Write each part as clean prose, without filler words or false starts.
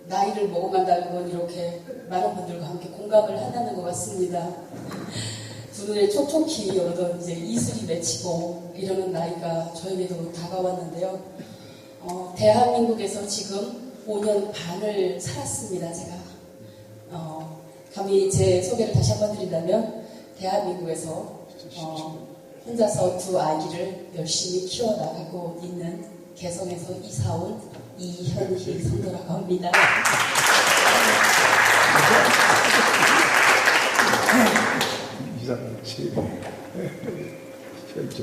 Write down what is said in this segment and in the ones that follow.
나이를 먹어간다는 건 이렇게 많은 분들과 함께 공감을 한다는 것 같습니다. 두 눈에 촉촉히 어떤 이제 이슬이 맺히고 이러는 나이가 저에게도 다가왔는데요. 대한민국에서 지금 5년 반을 살았습니다, 제가. 감히 제 소개를 다시 한번 드린다면, 대한민국에서 혼자서 두 아기를 열심히 키워나가고 있는 개성에서 이사 온 이현희 성도라고 합니다.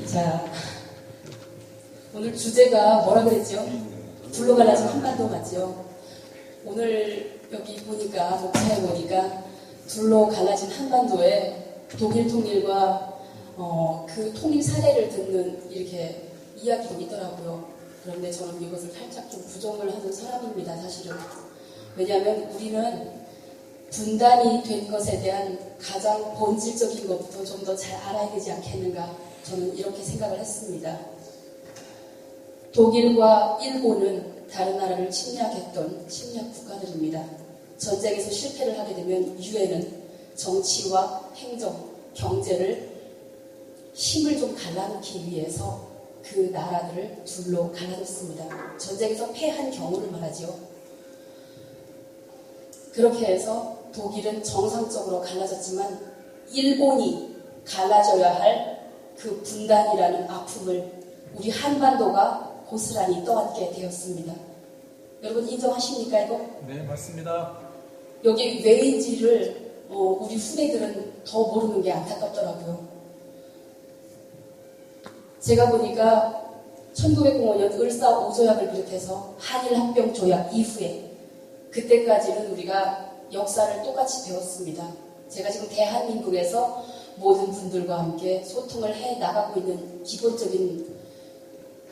자, 오늘 주제가 뭐라 그랬죠? 불로 갈라진 한반도 맞죠? 오늘 여기 보니까, 목차에 보니까 불로 갈라진 한반도에 독일 통일과 그 통일 사례를 듣는 이렇게 이야기도 있더라고요. 그런데 저는 이것을 살짝 좀 부정을 하는 사람입니다, 사실은. 왜냐하면 우리는 분단이 된 것에 대한 가장 본질적인 것부터 좀 더 잘 알아야 되지 않겠는가, 저는 이렇게 생각을 했습니다. 독일과 일본은 다른 나라를 침략했던 침략 국가들입니다. 전쟁에서 실패를 하게 되면 유엔은 정치와 행정, 경제를 힘을 좀 갈라놓기 위해서 그 나라들을 둘로 갈라놓습니다. 전쟁에서 패한 경우를 말하지요. 그렇게 해서 독일은 정상적으로 갈라졌지만 일본이 갈라져야 할 그 분단이라는 아픔을 우리 한반도가 고스란히 떠안게 되었습니다. 여러분 인정하십니까 이거? 네, 맞습니다. 여기 왜인지를 우리 후대들은 더 모르는 게 안타깝더라고요. 제가 보니까 1905년 을사 5조약을 비롯해서 한일합병조약 이후에 그때까지는 우리가 역사를 똑같이 배웠습니다. 제가 지금 대한민국에서 모든 분들과 함께 소통을 해 나가고 있는 기본적인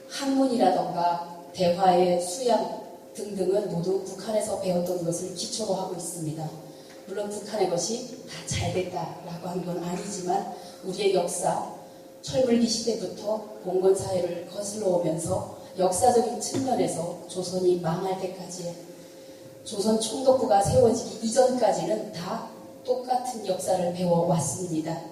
학문이라던가 대화의 수양 등등은 모두 북한에서 배웠던 것을 기초로 하고 있습니다. 물론 북한의 것이 다 잘됐다라고 하는 건 아니지만 우리의 역사, 철물기 시대부터 봉건사회를 거슬러 오면서 역사적인 측면에서 조선이 망할 때까지 조선 총독부가 세워지기 이전까지는 다 똑같은 역사를 배워왔습니다.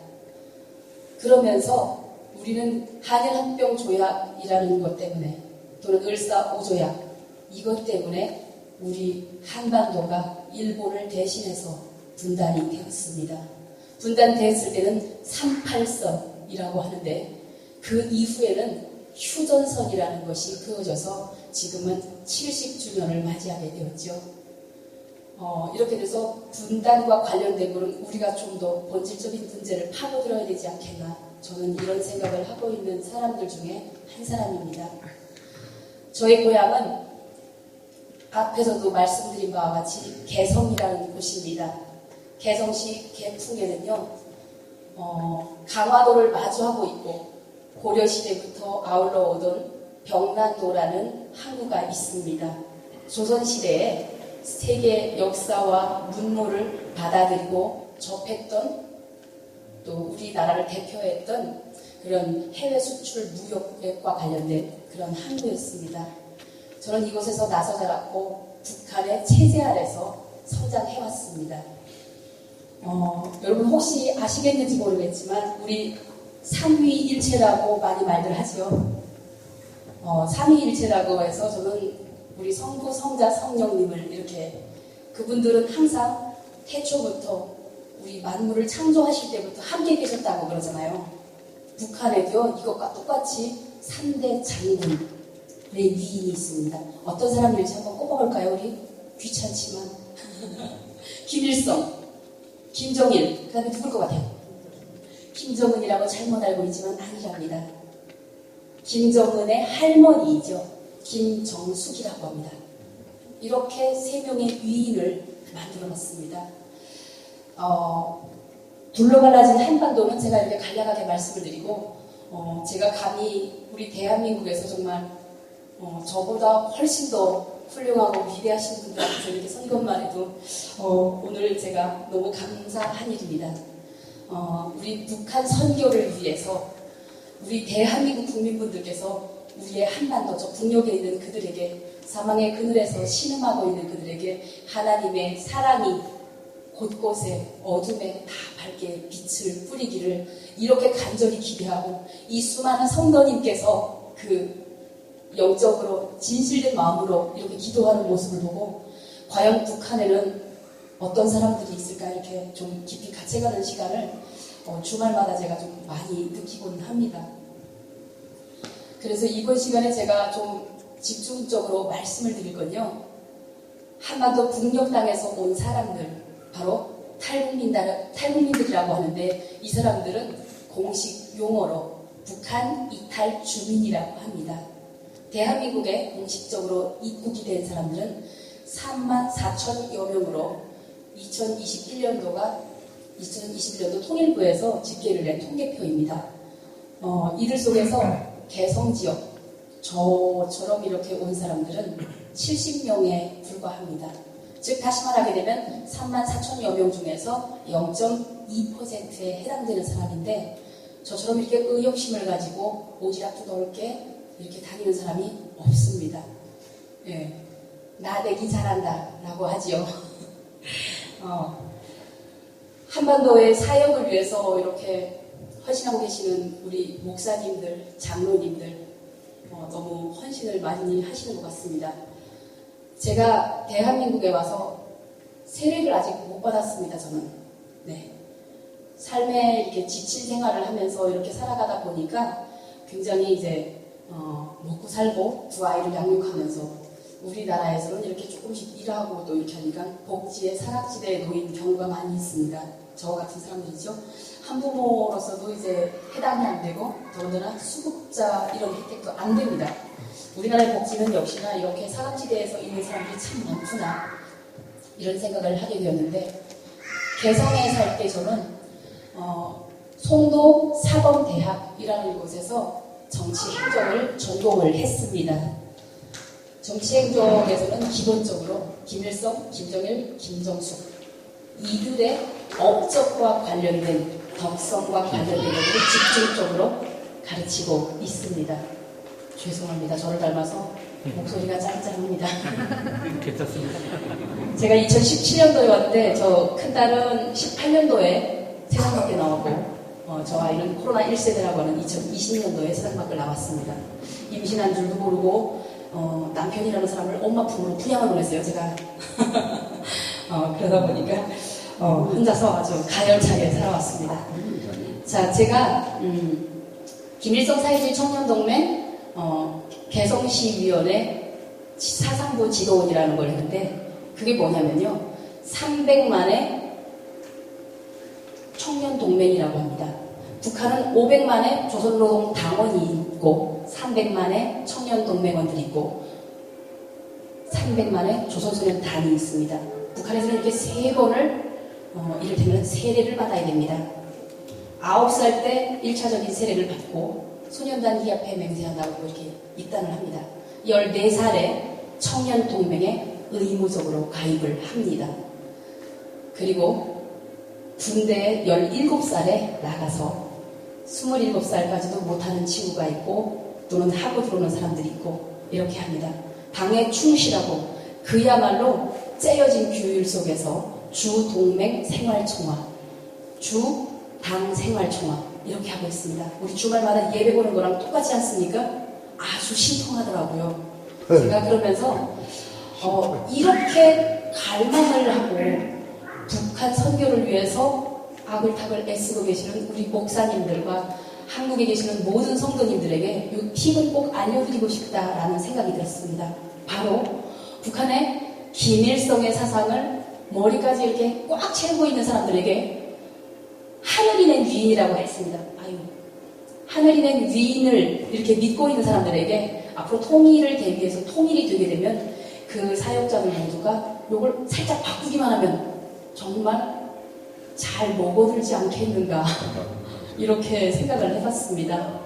그러면서 우리는 한일합병조약이라는 것 때문에 또는 을사 5조약 이것 때문에 우리 한반도가 일본을 대신해서 분단이 되었습니다. 분단되었을 때는 38선이라고 하는데 그 이후에는 휴전선이라는 것이 그어져서 지금은 70주년을 맞이하게 되었죠. 이렇게 돼서 분단과 관련된 것은 우리가 좀 더 본질적인 문제를 파고들어야 되지 않겠나, 저는 이런 생각을 하고 있는 사람들 중에 한 사람입니다. 저의 고향은 앞에서도 말씀드린 바와 같이 개성이라는 곳입니다. 개성시 개풍에는요, 강화도를 마주하고 있고 고려시대부터 아울러 오던 병난도라는 항구가 있습니다. 조선시대에 세계 역사와 문물을 받아들이고 접했던, 또 우리나라를 대표했던 그런 해외 수출 무역과 관련된 그런 항구였습니다. 저는 이곳에서 나서 자랐고 북한의 체제 아래서 성장해왔습니다. 여러분 혹시 아시겠는지 모르겠지만 우리 삼위일체라고 많이 말들 하죠. 삼위일체라고 해서 저는 우리 성부, 성자, 성령님을 이렇게, 그분들은 항상 태초부터 우리 만물을 창조하실 때부터 함께 계셨다고 그러잖아요. 북한에도 이것과 똑같이 3대 장군의 위인이 있습니다. 어떤 사람들인지 한번 꼽아볼까요, 우리? 귀찮지만. 김일성, 김정일, 그 다음에 누굴 것 같아요? 김정은이라고 잘못 알고 있지만 아니랍니다. 김정은의 할머니이죠. 김정숙이라고 합니다. 이렇게 3명의 위인을 만들어 놨습니다. 불로 갈라진 한반도는 제가 이렇게 간략하게 말씀을 드리고, 제가 감히 우리 대한민국에서 정말 저보다 훨씬 더 훌륭하고 위대하신 분들한테 이렇게 선 것만 해도 오늘 제가 너무 감사한 일입니다. 우리 북한 선교를 위해서 우리 대한민국 국민분들께서 우리의 한반도, 저 북녘에 있는 그들에게 사망의 그늘에서 신음하고 있는 그들에게 하나님의 사랑이 곳곳에 어둠에 다 밝게 빛을 뿌리기를 이렇게 간절히 기대하고 이 수많은 성도님께서 그 영적으로 진실된 마음으로 이렇게 기도하는 모습을 보고 과연 북한에는 어떤 사람들이 있을까 이렇게 좀 깊이 같이가는 시간을 주말마다 제가 좀 많이 느끼곤 합니다. 그래서 이번 시간에 제가 좀 집중적으로 말씀을 드릴 건요. 한반도 북녘 땅에서 온 사람들, 바로 탈북민들이라고 하는데 이 사람들은 공식 용어로 북한 이탈 주민이라고 합니다. 대한민국에 공식적으로 입국이 된 사람들은 34,000여 명으로 2021년도 통일부에서 집계를 낸 통계표입니다. 이들 속에서 개성지역, 저처럼 이렇게 온 사람들은 70명에 불과합니다. 즉 다시 말하게 되면 34,000여 명 중에서 0.2%에 해당되는 사람인데 저처럼 이렇게 의욕심을 가지고 오지랖도 넓게 이렇게 다니는 사람이 없습니다. 예, 나 내기 잘한다 라고 하지요. 한반도의 사역을 위해서 이렇게 헌신하고 계시는 우리 목사님들, 장로님들 너무 헌신을 많이 하시는 것 같습니다. 제가 대한민국에 와서 세례를 아직 못 받았습니다. 저는 삶에 이렇게 지친 생활을 하면서 이렇게 살아가다 보니까 굉장히 이제 먹고 살고 두 아이를 양육하면서 우리나라에서는 이렇게 조금씩 일하고 또 이렇게 하니까 복지의 사각지대에 놓인 경우가 많이 있습니다. 저 같은 사람들이죠. 한부모로서도 이제 해당이 안 되고 더군다나 수급자 이런 혜택도 안 됩니다. 우리나라의 복지는 역시나 이렇게 사각지대에서 있는 사람들이 참 많구나 이런 생각을 하게 되었는데 개성에 살 때 저는 송도 사범대학이라는 곳에서 정치행정을 전공을 했습니다. 정치행정에서는 기본적으로 김일성, 김정일, 김정숙 이들의 업적과 관련된 덕성과 관련된 것을 집중적으로 가르치고 있습니다. 죄송합니다. 저를 닮아서 목소리가 짱짱합니다. 괜찮습니다. 제가 2017년도에 왔는데 저 큰딸은 18년도에 세상 밖에 나왔고 저 아이는 코로나 1세대라고 하는 2020년도에 세상 밖을 나왔습니다. 임신한 줄도 모르고 남편이라는 사람을 엄마 품으로 부양을 보냈어요. 제가 그러다 보니까 혼자서 아주 가열차게 살아왔습니다. 자, 제가 김일성 사회주의 청년동맹 개성시위원회 사상부 지도원이라는 걸 했는데 그게 뭐냐면요. 300만의 청년동맹이라고 합니다. 북한은 500만의 조선노동당원이 있고 300만의 청년동맹원들이 있고 300만의 조선소년단이 있습니다. 북한에서는 이렇게 세 번을 이를테면 세례를 받아야 됩니다. 9살 때 1차적인 세례를 받고 소년단 기합회 맹세한다고 이렇게 입단을 합니다. 14살에 청년동맹에 의무적으로 가입을 합니다. 그리고 군대에 17살에 나가서 27살까지도 못하는 친구가 있고 또는 하고 들어오는 사람들이 있고 이렇게 합니다. 당에 충실하고 그야말로 째여진 규율 속에서 주동맹 생활총화, 주당 생활총화 이렇게 하고 있습니다. 우리 주말마다 예배 보는 거랑 똑같지 않습니까? 아주 신통하더라고요. 제가 그러면서 이렇게 갈망을 하고 북한 선교를 위해서 아글타글 애쓰고 계시는 우리 목사님들과 한국에 계시는 모든 성도님들에게 이 팁을 꼭 알려드리고 싶다라는 생각이 들었습니다. 바로 북한의 김일성의 사상을 머리까지 이렇게 꽉 채우고 있는 사람들에게 하늘이 낸 위인이라고 했습니다. 하늘이 낸 위인을 이렇게 믿고 있는 사람들에게 앞으로 통일을 대비해서 통일이 되게 되면 그 사역자들 모두가 이걸 살짝 바꾸기만 하면 정말 잘 먹어들지 않겠는가 이렇게 생각을 해봤습니다.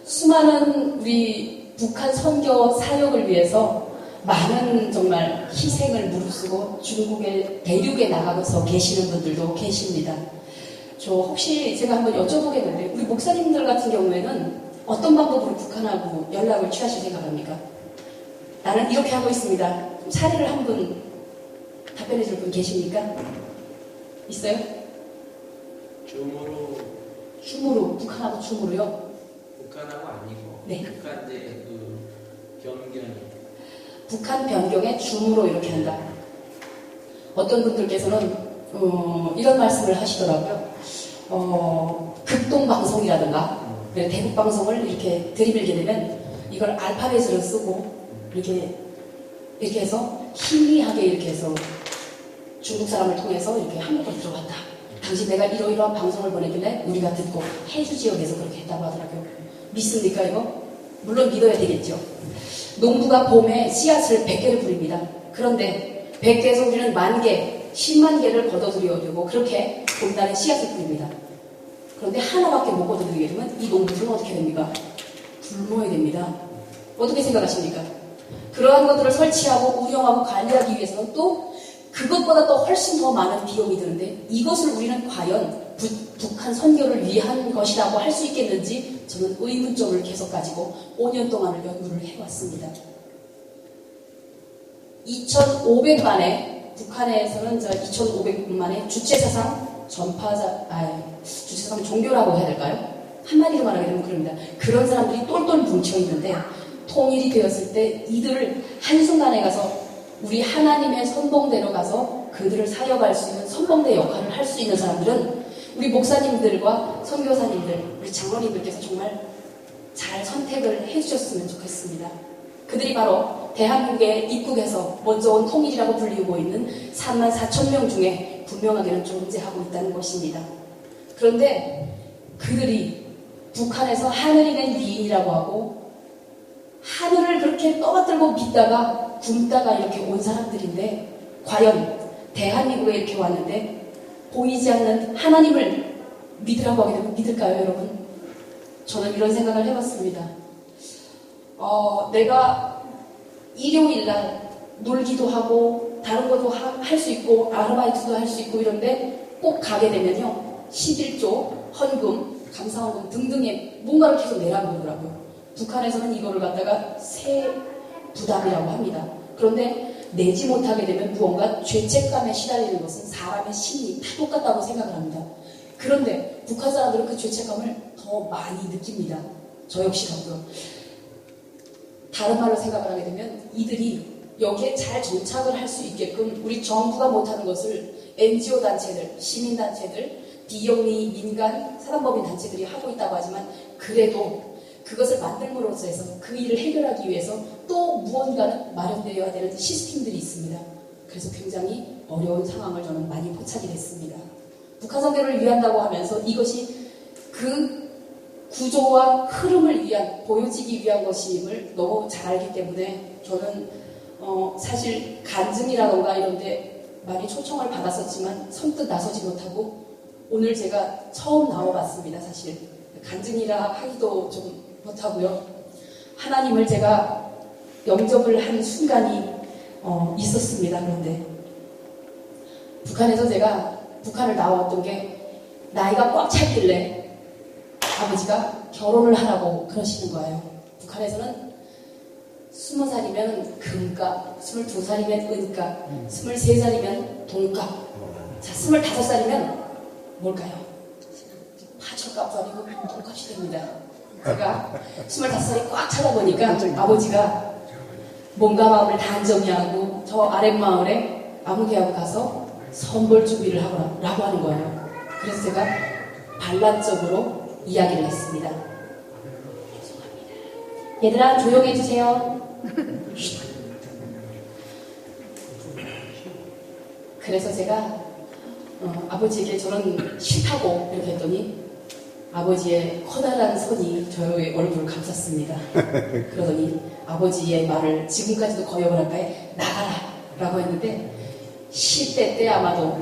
수많은 우리 북한 선교 사역을 위해서 많은 정말 희생을 무릅쓰고 중국의 대륙에 나가서 계시는 분들도 계십니다. 저 혹시 제가 한번 여쭤보겠는데 우리 목사님들 같은 경우에는 어떤 방법으로 북한하고 연락을 취하실 생각합니까? 나는 이렇게 하고 있습니다. 사례를 한 분 답변해 줄 분 계십니까? 있어요? 춤으로, 북한하고 춤으로요? 북한하고 아니고 네. 북한 이제 변경이 북한 변경에 춤으로 이렇게 한다. 어떤 분들께서는 이런 말씀을 하시더라고요. 극동방송이라든가 대북방송을 이렇게 들이밀게 되면 이걸 알파벳으로 쓰고 이렇게 해서 희미하게 이렇게 해서 중국 사람을 통해서 이렇게 한국으로 들어갔다. 당신 내가 이러이러한 방송을 보내길래 우리가 듣고 해주 지역에서 그렇게 했다고 하더라고요. 믿습니까 이거? 물론 믿어야 되겠죠. 농부가 봄에 씨앗을 100개를 뿌립니다. 그런데 100개에서 우리는 10,000개, 10만 개를 걷어들여야 되고 그렇게 봄날에 씨앗을 뿌립니다. 그런데 하나밖에 못 걷어들이게 되면 이 농부들은 어떻게 됩니까? 굶어야 됩니다. 어떻게 생각하십니까? 그러한 것들을 설치하고 운영하고 관리하기 위해서는 또 그것보다 또 훨씬 더 많은 비용이 드는데 이것을 우리는 과연 북한 선교를 위한 것이라고 할 수 있겠는지 저는 의문점을 계속 가지고 5년 동안을 연구를 해왔습니다. 2,500만의 북한에서는 2,500만의 주체사상 주체사상 종교라고 해야 될까요? 한마디로 말하게 되면 그럽니다. 그런 사람들이 똘똘 뭉쳐 있는데 통일이 되었을 때 이들을 한순간에 가서 우리 하나님의 선봉대로 가서 그들을 사역할 수 있는 선봉대 역할을 할 수 있는 사람들은 우리 목사님들과 선교사님들, 우리 장로님들께서 정말 잘 선택을 해주셨으면 좋겠습니다. 그들이 바로 대한민국에 입국해서 먼저 온 통일이라고 불리고 있는 34,000명 중에 분명하게는 존재하고 있다는 것입니다. 그런데 그들이 북한에서 하늘이 낸 미인이라고 하고 하늘을 그렇게 떠받들고 믿다가 굶다가 이렇게 온 사람들인데 과연 대한민국에 이렇게 왔는데 보이지 않는 하나님을 믿으라고 하게 되면 믿을까요, 여러분? 저는 이런 생각을 해봤습니다. 내가 일요일날 놀기도 하고 다른 것도 할 수 있고 아르바이트도 할 수 있고 이런데 꼭 가게 되면요 11조, 헌금, 감사원금 등등의 뭔가를 계속 내라고 그러더라고요. 북한에서는 이거를 갖다가 세 부담이라고 합니다. 그런데 내지 못하게 되면 무언가 죄책감에 시달리는 것은 사람의 심리 다 똑같다고 생각을 합니다. 그런데 북한 사람들은 그 죄책감을 더 많이 느낍니다. 저 역시라고요. 다른 말로 생각을 하게 되면 이들이 여기에 잘 정착을 할 수 있게끔 우리 정부가 못하는 것을 NGO 단체들, 시민단체들, 비영리, 민간, 사단법인 단체들이 하고 있다고 하지만 그래도 그것을 만들므로써 해서 그 일을 해결하기 위해서 또 무언가는 마련되어야 되는 시스템들이 있습니다. 그래서 굉장히 어려운 상황을 저는 많이 포착이 됐습니다. 북한 선교를 위한다고 하면서 이것이 그 구조와 흐름을 위한, 보여지기 위한 것임을 너무 잘 알기 때문에 저는 사실 간증이라던가 이런데 많이 초청을 받았었지만 선뜻 나서지 못하고 오늘 제가 처음 나와봤습니다. 사실 간증이라 하기도 좀 못하고요. 하나님을 제가 영접을 한 순간이 있었습니다. 그런데 북한에서 제가 북한을 나왔던 게 나이가 꽉 찼길래 아버지가 결혼을 하라고 그러시는 거예요. 북한에서는 20살이면 금값, 22살이면 은값, 23살이면 돈값, 자 25살이면 뭘까요? 파철값도 아니고 돈값이 됩니다. 제가 25살이 꽉 차다 보니까 아버지가 몸과 마음을 단정히하고 저 아랫마을에 아무개하고 가서 선볼 준비를 하라고 하는 거예요. 그래서 제가 반란적으로 이야기를 했습니다. 죄송합니다. 얘들아 조용히 해주세요. 그래서 제가 아버지에게 저는 싫다고 이렇게 했더니 아버지의 커다란 손이 저의 얼굴을 감쌌습니다. 그러더니 아버지의 말을 지금까지도 거역을 할까에 나가라 라고 했는데 10대 때 아마도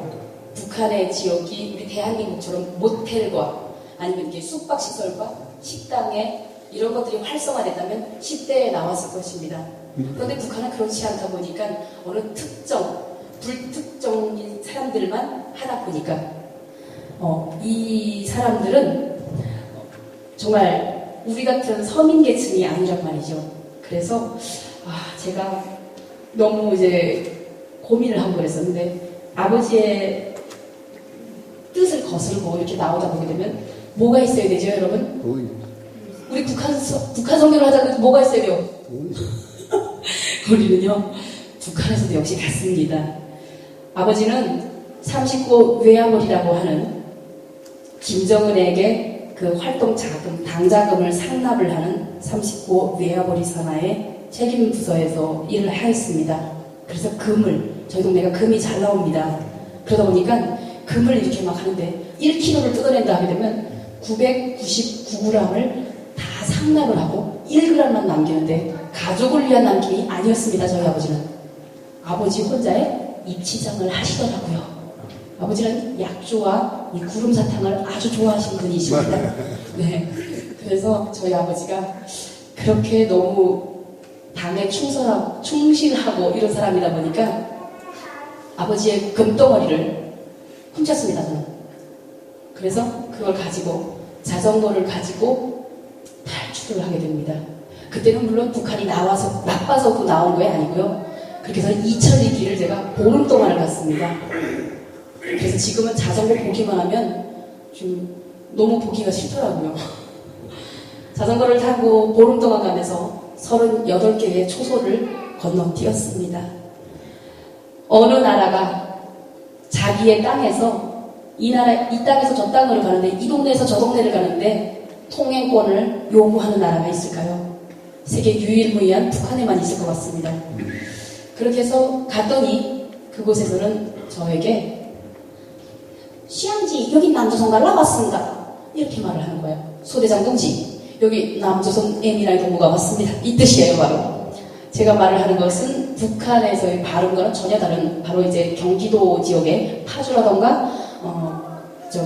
북한의 지역이 우리 대한민국처럼 모텔과 아니면 이렇게 숙박시설과 식당에 이런 것들이 활성화됐다면 10대에 나왔을 것입니다. 그런데 북한은 그렇지 않다 보니까 어느 특정, 불특정인 사람들만 하다 보니까 이 사람들은 정말 우리 같은 서민 계층이 아니란 말이죠. 그래서 제가 너무 이제 고민을 하고 그랬었는데 아버지의 뜻을 거슬고 이렇게 나오다 보게 되면 뭐가 있어야 되죠, 여러분? 우리 북한 선교를 하자면 뭐가 있어야 돼요? 우리는요, 북한에서도 역시 같습니다. 아버지는 39 외화벌이라고 하는 김정은에게 그 활동 자금, 당자금을 상납을 하는 39 외화벌이 산하의 책임 부서에서 일을 하였습니다. 그래서 저희 동네가 금이 잘 나옵니다. 그러다 보니까 금을 이렇게 막 하는데 1kg를 뜯어낸다 하게 되면 999g을 다 상납을 하고 1g만 남기는데 가족을 위한 남김이 아니었습니다. 저희 아버지는. 아버지 혼자의 입치장을 하시더라고요. 아버지는 약주와 이 구름사탕을 아주 좋아하시는 분이십니다. 네. 그래서 저희 아버지가 그렇게 너무 당에 충실하고 이런 사람이다 보니까 아버지의 금덩어리를 훔쳤습니다, 저는. 그래서 그걸 가지고 자전거를 가지고 탈출을 하게 됩니다. 그때는 물론 북한이 나빠서 나온 게 아니고요. 그렇게 해서 이천리 길을 제가 보름 동안을 갔습니다. 그래서 지금은 자전거 보기만 하면 좀 너무 보기가 싫더라고요. 자전거를 타고 보름 동안 가면서 38개의 초소를 건너뛰었습니다. 어느 나라가 자기의 땅에서 이 땅에서 저 땅으로 가는데, 이 동네에서 저 동네를 가는데 통행권을 요구하는 나라가 있을까요? 세계 유일무이한 북한에만 있을 것 같습니다. 그렇게 해서 갔더니 그곳에서는 저에게 시향지 여기 남조선 갈라 왔습니다. 이렇게 말을 하는 거예요. 소대장 동지, 여기 남조선 N이라는 동무가 왔습니다. 이 뜻이에요, 바로. 제가 말을 하는 것은 북한에서의 발음과는 전혀 다른, 바로 이제 경기도 지역의 파주라던가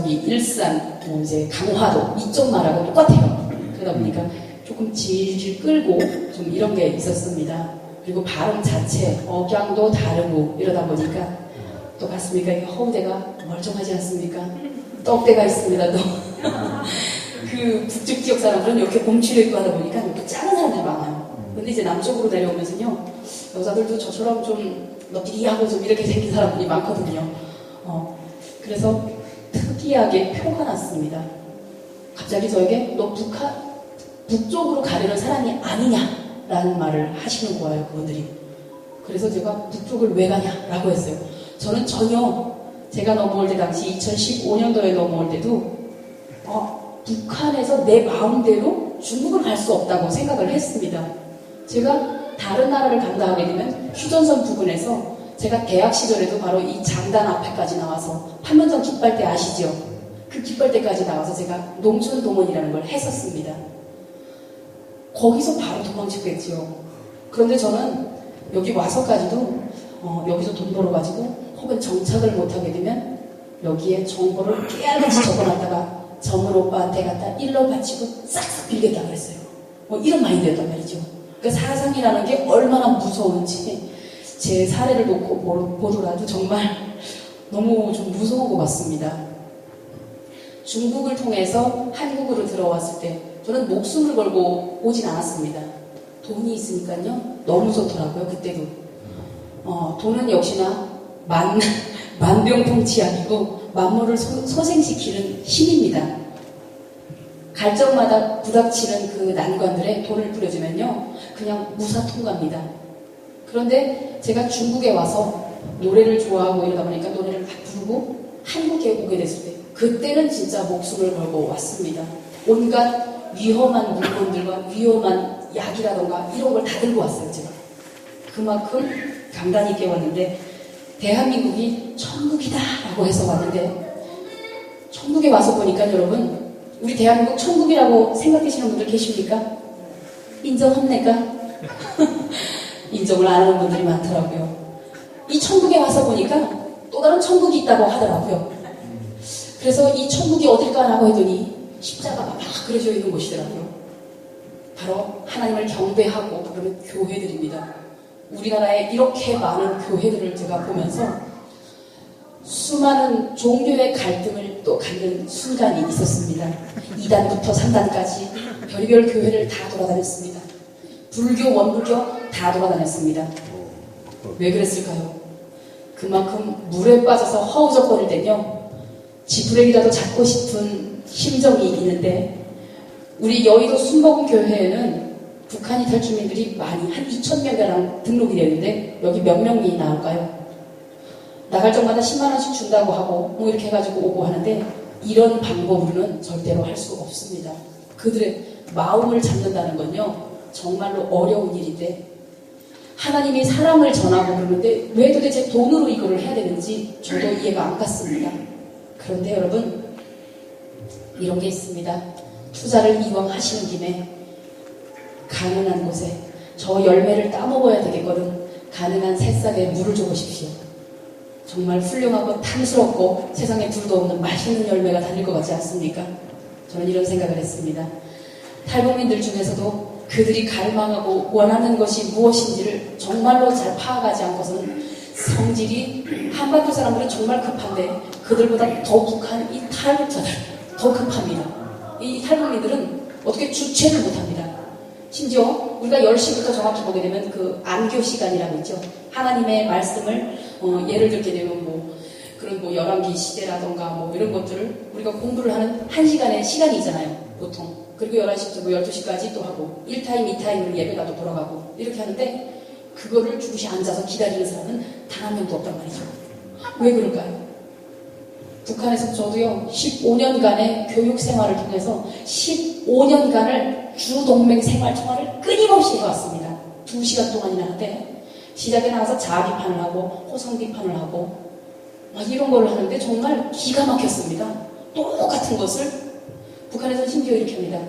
일산, 이제 강화도 이쪽 말하고 똑같아요. 그러다 보니까 조금 질질 끌고 좀 이런 게 있었습니다. 그리고 발음 자체, 억양도 다르고 이러다 보니까 또 봤습니까? 이 허우대가 멀쩡하지 않습니까? 떡대가 있습니다, 또. 그 북쪽 지역 사람들은 이렇게 곰추려 입고 하다 보니까 이렇게 작은 사람들이 많아요. 근데 이제 남쪽으로 내려오면서요, 여자들도 저처럼 좀 너끼리하고 좀 이렇게 생긴 사람들이 많거든요. 그래서 특이하게 표가 났습니다. 갑자기 저에게 너 북쪽으로 가려는 사람이 아니냐라는 말을 하시는 거예요, 그분들이. 그래서 제가 북쪽을 왜 가냐라고 했어요. 저는 전혀 제가 넘어올 때 당시 2015년도에 넘어올 때도 북한에서 내 마음대로 중국을 갈 수 없다고 생각을 했습니다. 제가 다른 나라를 간다 하게 되면 휴전선 부근에서 제가 대학 시절에도 바로 이 장단 앞에까지 나와서 판문점 깃발대 아시죠? 그 깃발대까지 나와서 제가 농촌동원이라는 걸 했었습니다. 거기서 바로 도망치겠지요. 그런데 저는 여기 와서까지도 여기서 돈 벌어가지고 혹은 정착을 못하게 되면 여기에 정보를 깨알같이 적어놨다가 정을 오빠한테 갖다 일러 바치고 싹싹 빌겠다 그랬어요. 이런 마인드였단 말이죠. 그러니까 사상이라는 게 얼마나 무서운지 제 사례를 놓고 보더라도 정말 너무 좀 무서운 것 같습니다. 중국을 통해서 한국으로 들어왔을 때 저는 목숨을 걸고 오진 않았습니다. 돈이 있으니까요. 너무 좋더라고요. 그때도. 돈은 역시나 만병통치약이고 만물을 소생시키는 힘입니다. 갈정마다 부닥치는 그 난관들에 돈을 뿌려주면요, 그냥 무사 통과입니다. 그런데 제가 중국에 와서 노래를 좋아하고 이러다 보니까 노래를 막 부르고 한국에 오게 됐을 때, 그때는 진짜 목숨을 걸고 왔습니다. 온갖 위험한 물건들과 위험한 약이라던가 이런 걸 다 들고 왔어요, 제가. 그만큼 강단 있게 왔는데, 대한민국이 천국이다라고 해서 왔는데, 천국에 와서 보니까 여러분, 우리 대한민국 천국이라고 생각하시는 분들 계십니까? 인정합니까? 인정을 안 하는 분들이 많더라고요. 이 천국에 와서 보니까 또 다른 천국이 있다고 하더라고요. 그래서 이 천국이 어딜까라고 했더니 십자가가 막 그려져 있는 곳이더라고요. 바로 하나님을 경배하고 그러는 교회들입니다. 우리나라에 이렇게 많은 교회들을 제가 보면서 수많은 종교의 갈등을 또 갖는 순간이 있었습니다. 2단부터 3단까지 별의별 교회를 다 돌아다녔습니다. 불교, 원불교 다 돌아다녔습니다. 왜 그랬을까요? 그만큼 물에 빠져서 허우적거릴 때며 지푸레기라도 잡고 싶은 심정이 있는데 우리 여의도 순복음교회에는 북한이 탈주민들이 많이 한 2,000명가량 등록이 되는데 여기 몇 명이 나올까요? 나갈 적마다 10만 원씩 준다고 하고 뭐 이렇게 해가지고 오고 하는데 이런 방법으로는 절대로 할 수 없습니다. 그들의 마음을 잡는다는 건요 정말로 어려운 일인데 하나님이 사랑을 전하고 그러는데 왜 도대체 돈으로 이거를 해야 되는지 저도 이해가 안 갔습니다. 그런데 여러분 이런 게 있습니다. 투자를 이왕 하시는 김에 가능한 곳에 저 열매를 따먹어야 되겠거든 가능한 새싹에 물을 줘보십시오. 정말 훌륭하고 탐스럽고 세상에 둘도 없는 맛있는 열매가 달릴 것 같지 않습니까? 저는 이런 생각을 했습니다. 탈북민들 중에서도 그들이 갈망하고 원하는 것이 무엇인지를 정말로 잘 파악하지 않고서는 성질이 한반도 사람들은 정말 급한데 그들보다 더 북한 이 탈북자들 더 급합니다. 이 탈북민들은 어떻게 주체를 못합니다. 심지어 우리가 10시부터 정확히 보게 되면 그 안교 시간이라고 있죠. 하나님의 말씀을 예를 들게 되면 그런 열왕기 시대라던가 이런 것들을 우리가 공부를 하는 1시간의 시간이 있잖아요. 보통. 그리고 11시부터 12시까지 또 하고 1타임, 2타임으로 예배가 또 돌아가고 이렇게 하는데 그거를 죽으시 앉아서 기다리는 사람은 단 한 명도 없단 말이죠. 왜 그럴까요? 북한에서 저도요 15년간의 교육 생활을 통해서 15년간을 주동맹 생활 통화를 끊임없이 해왔습니다. 2시간 동안이나 하는데 시작에 나가서 자아 비판을 하고 호성 비판을 하고 이런 걸 하는데 정말 기가 막혔습니다. 똑같은 것을 북한에서는 심지어 이렇게 합니다.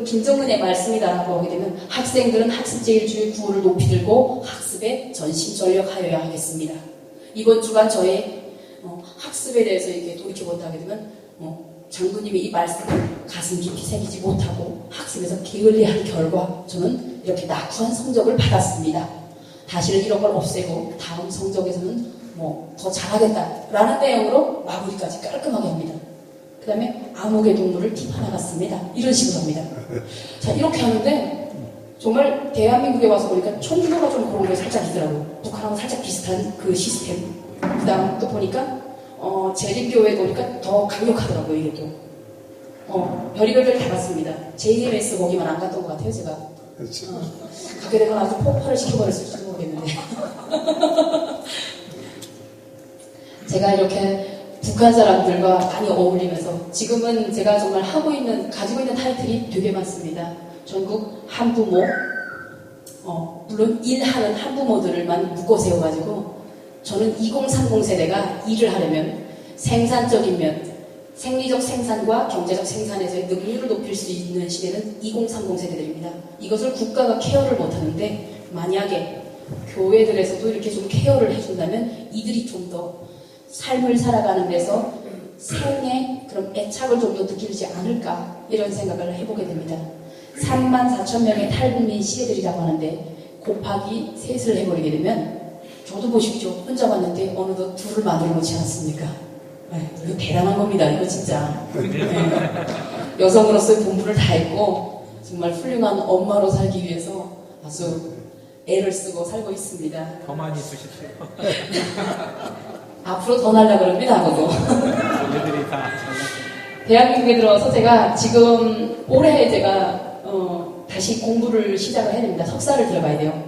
김정은의 말씀이다라고 하게 되면 학생들은 학습제일주의 구호를 높이 들고 학습에 전심전력하여야 하겠습니다. 이번 주간 저의 학습에 대해서 이렇게 돌이켜본다 하게 되면 장로님이 이 말씀을 가슴 깊이 새기지 못하고 학습에서 게을리한 결과 저는 이렇게 낙후한 성적을 받았습니다. 다시는 이런 걸 없애고 다음 성적에서는 더 잘하겠다라는 내용으로 마무리까지 깔끔하게 합니다. 그 다음에 암흑의 동물을 팁 하나 갔습니다. 이런 식으로 합니다. 자, 이렇게 하는데 정말 대한민국에 와서 보니까 천주교가 좀 그런 게 살짝 있더라고요. 북한하고 살짝 비슷한 그 시스템. 그 다음 또 보니까 재림교회 보니까 더 강력하더라고요. 이게 또 별의별 데를 다 갔습니다. JMS 거기만 안 갔던 것 같아요. 제가 가게 되면 아주 폭발을 시켜버렸을지 모르겠는데 제가 이렇게 북한 사람들과 많이 어울리면서 지금은 제가 정말 가지고 있는 타이틀이 되게 많습니다. 전국 한부모, 물론 일하는 한부모들만 묶어 세워가지고 저는 2030 세대가 일을 하려면 생산적인 면, 생리적 생산과 경제적 생산에서의 능률을 높일 수 있는 시대는 2030 세대들입니다. 이것을 국가가 케어를 못하는데 만약에 교회들에서도 이렇게 좀 케어를 해준다면 이들이 좀 더 삶을 살아가는 데서 생의 그런 애착을 좀 더 느끼지 않을까 이런 생각을 해보게 됩니다. 34,000명의 탈북민 시대들이라고 하는데 곱하기 셋을 해버리게 되면 저도 보십시오. 혼자 왔는데 어느덧 둘을 만들어 놓지 않았습니까? 이거 대단한 겁니다. 이거 진짜. 여성으로서의 본분을 다했고 정말 훌륭한 엄마로 살기 위해서 아주 애를 쓰고 살고 있습니다. 더 많이 쓰십시오. 앞으로 더 날라 그럽니다. 저도. 얘들이 다 대한민국에 들어와서 제가 지금 올해 제가 다시 공부를 시작을 해야 됩니다. 석사를 들어가야 돼요.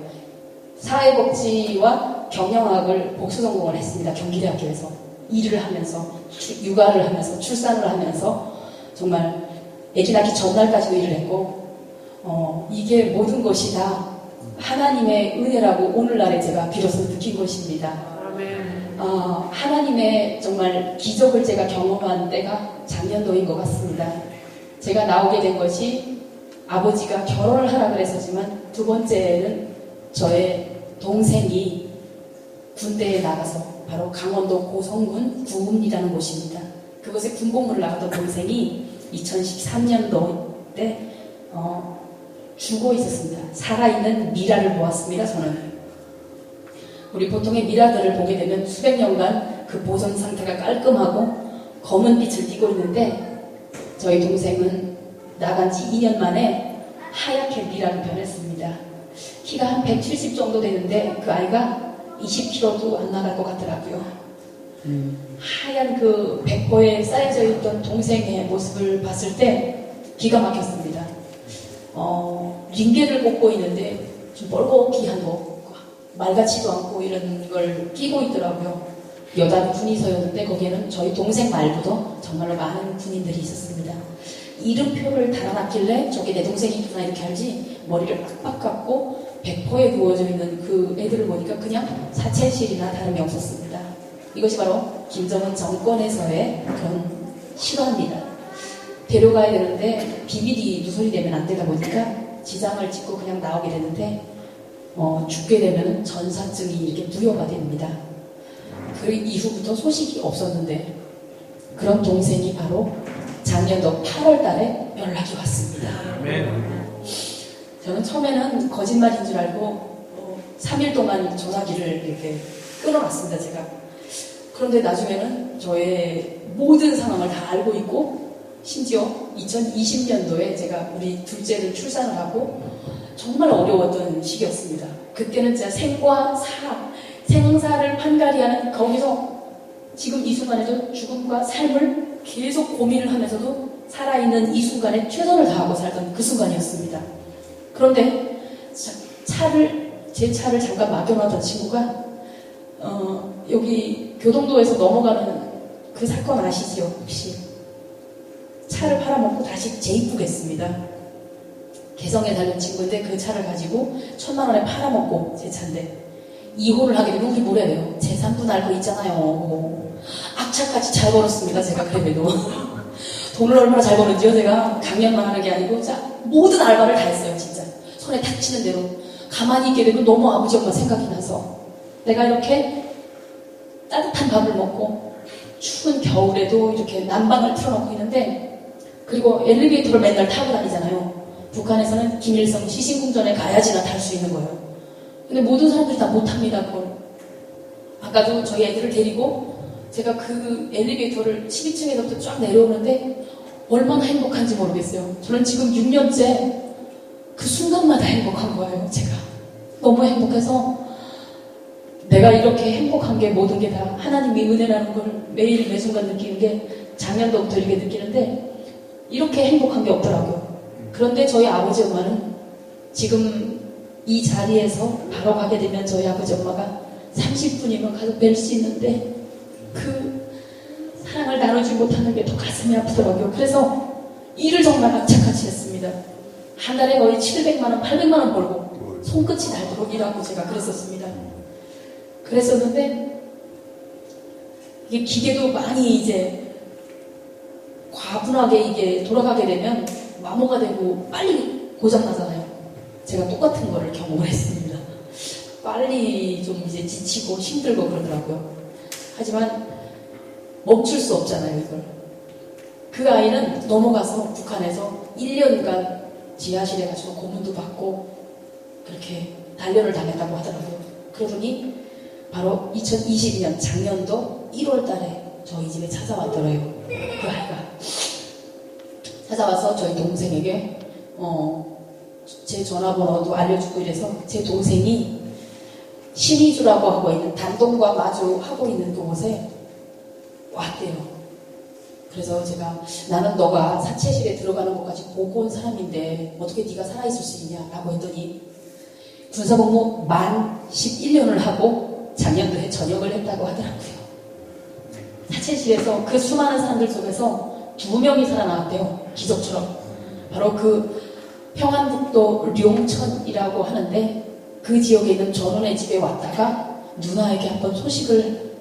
사회복지와 경영학을 복수 전공을 했습니다. 경기대학교에서 일을 하면서 육아를 하면서 출산을 하면서 정말 아기 낳기 전날까지도 일을 했고 이게 모든 것이 다 하나님의 은혜라고 오늘날에 제가 비로소 느낀 것입니다. 하나님의 정말 기적을 제가 경험한 때가 작년도인 것 같습니다. 제가 나오게 된 것이 아버지가 결혼을 하라 그랬었지만 두 번째는 저의 동생이 군대에 나가서 바로 강원도 고성군 구읍이라는 곳입니다. 그곳에 군복무를 나갔던 동생이 2013년도 때 죽어 있었습니다. 살아있는 미라를 보았습니다. 저는 우리 보통의 미라들을 보게 되면 수백 년간 그 보존 상태가 깔끔하고 검은 빛을 띠고 있는데 저희 동생은 나간 지 2년 만에 하얗게 미라로 변했습니다. 키가 한 170 정도 되는데 그 아이가 20kg도 안 나갈 것 같더라고요. 하얀 그 백보에 쌓여져 있던 동생의 모습을 봤을 때 기가 막혔습니다. 링게를 꽂고 있는데 좀 뻘겋기한 거, 맑아지도 않고 이런 걸 끼고 있더라고요. 여단 군의서였는데 거기에는 저희 동생 말고도 정말로 많은 군인들이 있었습니다. 이름표를 달아놨길래 저게 내 동생이구나 이렇게 알지, 머리를 빡빡 깎고 백포에 누워져 있는 그 애들을 보니까 그냥 사체실이나 다름이 없었습니다. 이것이 바로 김정은 정권에서의 그런 실화입니다. 데려가야 되는데 비밀이 누설이 되면 안 되다 보니까 지장을 찍고 그냥 나오게 되는데 죽게 되면 전사증이 이렇게 부여가 됩니다. 그 이후부터 소식이 없었는데 그런 동생이 바로 작년도 8월 달에 연락이 왔습니다. 저는 처음에는 거짓말인 줄 알고 3일 동안 전화기를 이렇게 끊어놨습니다, 제가. 그런데 나중에는 저의 모든 상황을 다 알고 있고, 심지어 2020년도에 제가 우리 둘째를 출산을 하고 정말 어려웠던 시기였습니다. 그때는 진짜 생과 사, 생사를 판가리하는, 거기서 지금 이 순간에도 죽음과 삶을 계속 고민을 하면서도 살아있는 이 순간에 최선을 다하고 살던 그 순간이었습니다. 그런데 제 차를 잠깐 맡겨놨던 친구가 여기 교동도에서 넘어가는 그 사건 아시죠? 혹시? 차를 팔아먹고 다시 재입국했습니다. 개성에 살던 친구인데 그 차를 가지고 1,000만 원에 팔아먹고, 제 차인데 이혼을 하게 되면 우리 뭐라 해요? 재산분 알고 있잖아요. 악착같이 잘 벌었습니다. 제가 그래도 돈을 얼마나 잘 버는지요. 제가 강연만 하는 게 아니고 모든 알바를 다 했어요. 진짜 손에 닥치는 대로. 가만히 있게 되면 너무 아버지 엄마 생각이 나서 내가 이렇게 따뜻한 밥을 먹고 추운 겨울에도 이렇게 난방을 틀어놓고 있는데, 그리고 엘리베이터를 맨날 타고 다니잖아요. 북한에서는 김일성 시신궁전에 가야지나 탈 수 있는 거예요. 근데 모든 사람들이 다 못합니다, 그걸. 아까도 저희 애들을 데리고 제가 그 엘리베이터를 12층에서부터 쫙 내려오는데 얼마나 행복한지 모르겠어요. 저는 지금 6년째 그 순간마다 행복한 거예요, 제가. 너무 행복해서 내가 이렇게 행복한 게 모든 게 다 하나님의 은혜라는 걸 매일 매 순간 느끼는 게 작년도부터 이렇게 느끼는데, 이렇게 행복한 게 없더라고요. 그런데 저희 아버지 엄마는 지금 이 자리에서 바로 가게 되면 저희 아버지 엄마가 30분이면 가서 뵐 수 있는데 그 사랑을 나누지 못하는 게 더 가슴이 아프더라고요. 그래서 일을 정말 악착같이 했습니다. 한 달에 거의 700만 원, 800만 원 벌고 손끝이 닳도록 일하고 제가 그랬었습니다. 그랬었는데 이게 기계도 많이 이제 과분하게 이게 돌아가게 되면 마모가 되고 빨리 고장나잖아요. 제가 똑같은 거를 경험을 했습니다. 빨리 좀 이제 지치고 힘들고 그러더라고요. 하지만 멈출 수 없잖아요, 이걸. 그 아이는 넘어가서 북한에서 1년간 지하실에 가지고 고문도 받고 그렇게 단련을 당했다고 하더라고요. 그러더니 바로 2022년 작년도 1월 달에 저희 집에 찾아왔더래요. 그 아이가 찾아와서 저희 동생에게 제 전화번호도 알려주고 이래서 제 동생이 신의주라고 하고 있는 단동과 마주하고 있는 그곳에 왔대요. 그래서 제가 나는 너가 사체실에 들어가는 것까지 보고 온 사람인데 어떻게 네가 살아있을 수 있냐라고 했더니 군사복무 만 11년을 하고 작년도에 전역을 했다고 하더라고요. 사체실에서 그 수많은 사람들 속에서 2명이 살아나왔대요. 기적처럼. 바로 그 평안북도 룡천이라고 하는데 그 지역에 있는 전원의 집에 왔다가 누나에게 한번 소식을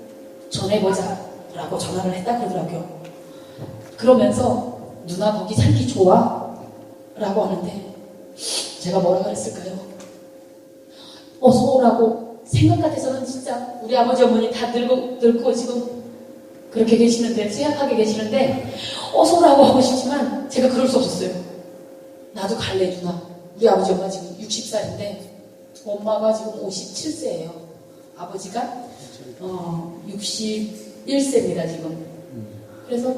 전해보자 라고 전화를 했다 그러더라고요. 그러면서 누나 거기 살기 좋아? 라고 하는데 제가 뭐라 그랬을까요? 어서 오라고. 생각 같아서는 진짜 우리 아버지 어머니 다 늙고 지금 그렇게 계시는데, 쇠약하게 계시는데 어서 오라고 하고 싶지만 제가 그럴 수 없었어요. 나도 갈래 누나. 우리 아버지 엄마 지금 60살인데 엄마가 지금 57세예요. 아버지가 61세입니다 지금. 그래서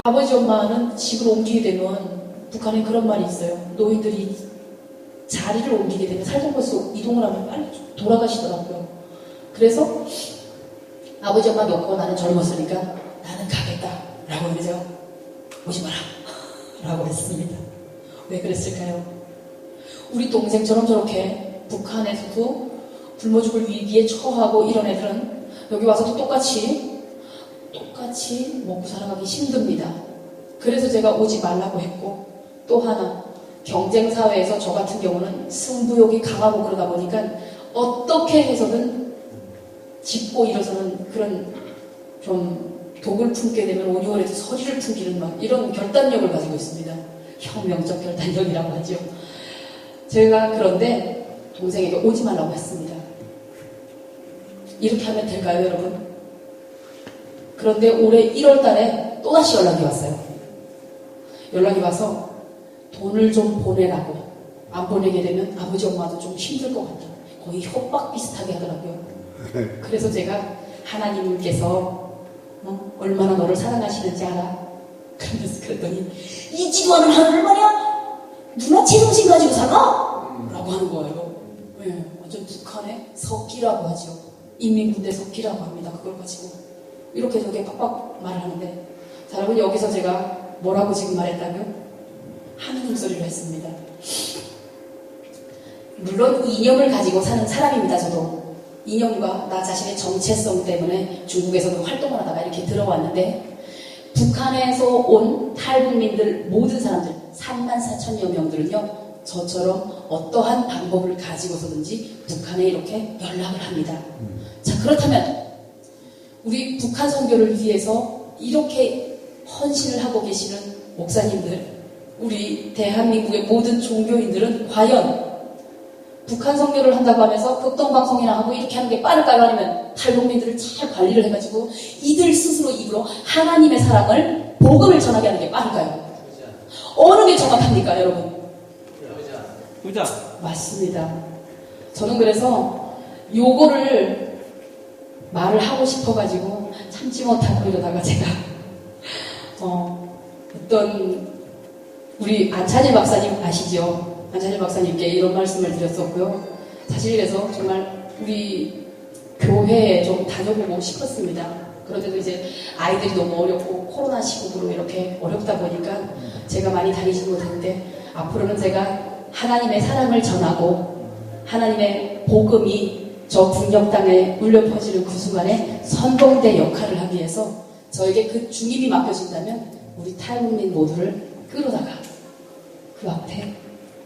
아버지 엄마는 집을 옮기게 되면 북한에 그런 말이 있어요. 노인들이 자리를 옮기게 되면 살동버스 이동을 하면 빨리 돌아가시더라고요. 그래서 아버지 엄마 놓고 나는 젊었으니까 나는 가겠다 라고 그러죠. 오지 마라 라고 했습니다. 왜 그랬을까요? 우리 동생처럼 저렇게 북한에서도 굶어 죽을 위기에 처하고 이런 애들은 여기 와서도 똑같이 먹고 살아가기 힘듭니다. 그래서 제가 오지 말라고 했고, 또 하나 경쟁사회에서 저 같은 경우는 승부욕이 강하고 그러다 보니까 어떻게 해서든 짚고 일어서는 그런 좀 독을 품게 되면 온유월에도 서리를 풍기는 막 이런 결단력을 가지고 있습니다. 혁명적 결단력이라고 하죠. 제가 그런데 동생에게 오지 말라고 했습니다. 이렇게 하면 될까요, 여러분? 그런데 올해 1월 달에 또다시 연락이 왔어요. 연락이 와서 돈을 좀 보내라고. 안 보내게 되면 아버지 엄마도 좀 힘들 것 같다. 거의 협박 비슷하게 하더라고요. 그래서 제가 하나님께서 얼마나 너를 사랑하시는지 알아? 그러면서 그랬더니 잊지도 않은 하늘을 말이야? 누나 제정신 가지고 살아? 라고 하는 거예요. 네, 완전 북한의 석기라고 하죠. 인민군대 석기라고 합니다. 그걸 가지고 이렇게 저게 빡빡 말을 하는데, 자, 여러분 여기서 제가 뭐라고 지금 말했다면 하느님 소리를 했습니다. 물론 이념을 가지고 사는 사람입니다. 저도 이념과 나 자신의 정체성 때문에 중국에서도 활동을 하다가 이렇게 들어왔는데, 북한에서 온 탈북민들 모든 사람들 34,000여 명들은요, 저처럼 어떠한 방법을 가지고서든지 북한에 이렇게 연락을 합니다. 자, 그렇다면 우리 북한 선교를 위해서 이렇게 헌신을 하고 계시는 목사님들, 우리 대한민국의 모든 종교인들은 과연 북한 선교를 한다고 하면서 극동방송이나 하고 이렇게 하는 게 빠를까요? 아니면 탈북민들을 잘 관리를 해가지고 이들 스스로 입으로 하나님의 사랑을, 복음을 전하게 하는 게 빠를까요? 어느 게 정확합니까, 여러분? 후자. 맞습니다. 저는 그래서 요거를 말을 하고 싶어가지고 참지 못하고 이러다가 제가 어떤 우리 안찬일 박사님 아시죠? 안찬일 박사님께 이런 말씀을 드렸었고요. 사실 그래서 정말 우리 교회에 좀 다녀보고 싶었습니다. 그런데도 이제 아이들이 너무 어렵고 코로나 시국으로 이렇게 어렵다 보니까 제가 많이 다니지 못했는데, 앞으로는 제가 하나님의 사랑을 전하고 하나님의 복음이 저 북녘 땅에 울려 퍼지는 그 순간에 선봉대 역할을 하기 위해서 저에게 그 중임이 맡겨진다면 우리 탈북민 모두를 끌어다가 그 앞에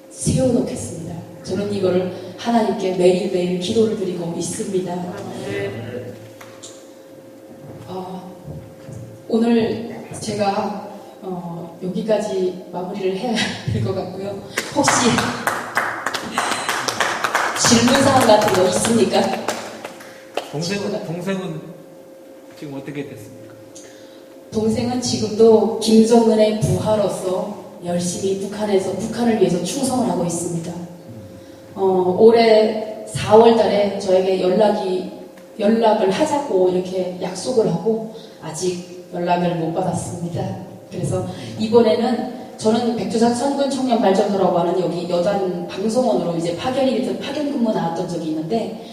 세워놓겠습니다. 저는 이거를 하나님께 매일매일 기도를 드리고 있습니다. 오늘 제가 여기까지 마무리를 해야 될 것 같고요. 혹시 질문사항 같은 거 있습니까? 동생은 지금 어떻게 됐습니까? 동생은 지금도 김정은의 부하로서 열심히 북한을 위해서 충성을 하고 있습니다. 올해 4월 달에 저에게 연락을 하자고 이렇게 약속을 하고 아직 연락을 못 받았습니다. 그래서 이번에는 저는 백두산 선군 청년 발전소라고 하는 여기 여단 방송원으로 이제 파견 근무 나왔던 적이 있는데,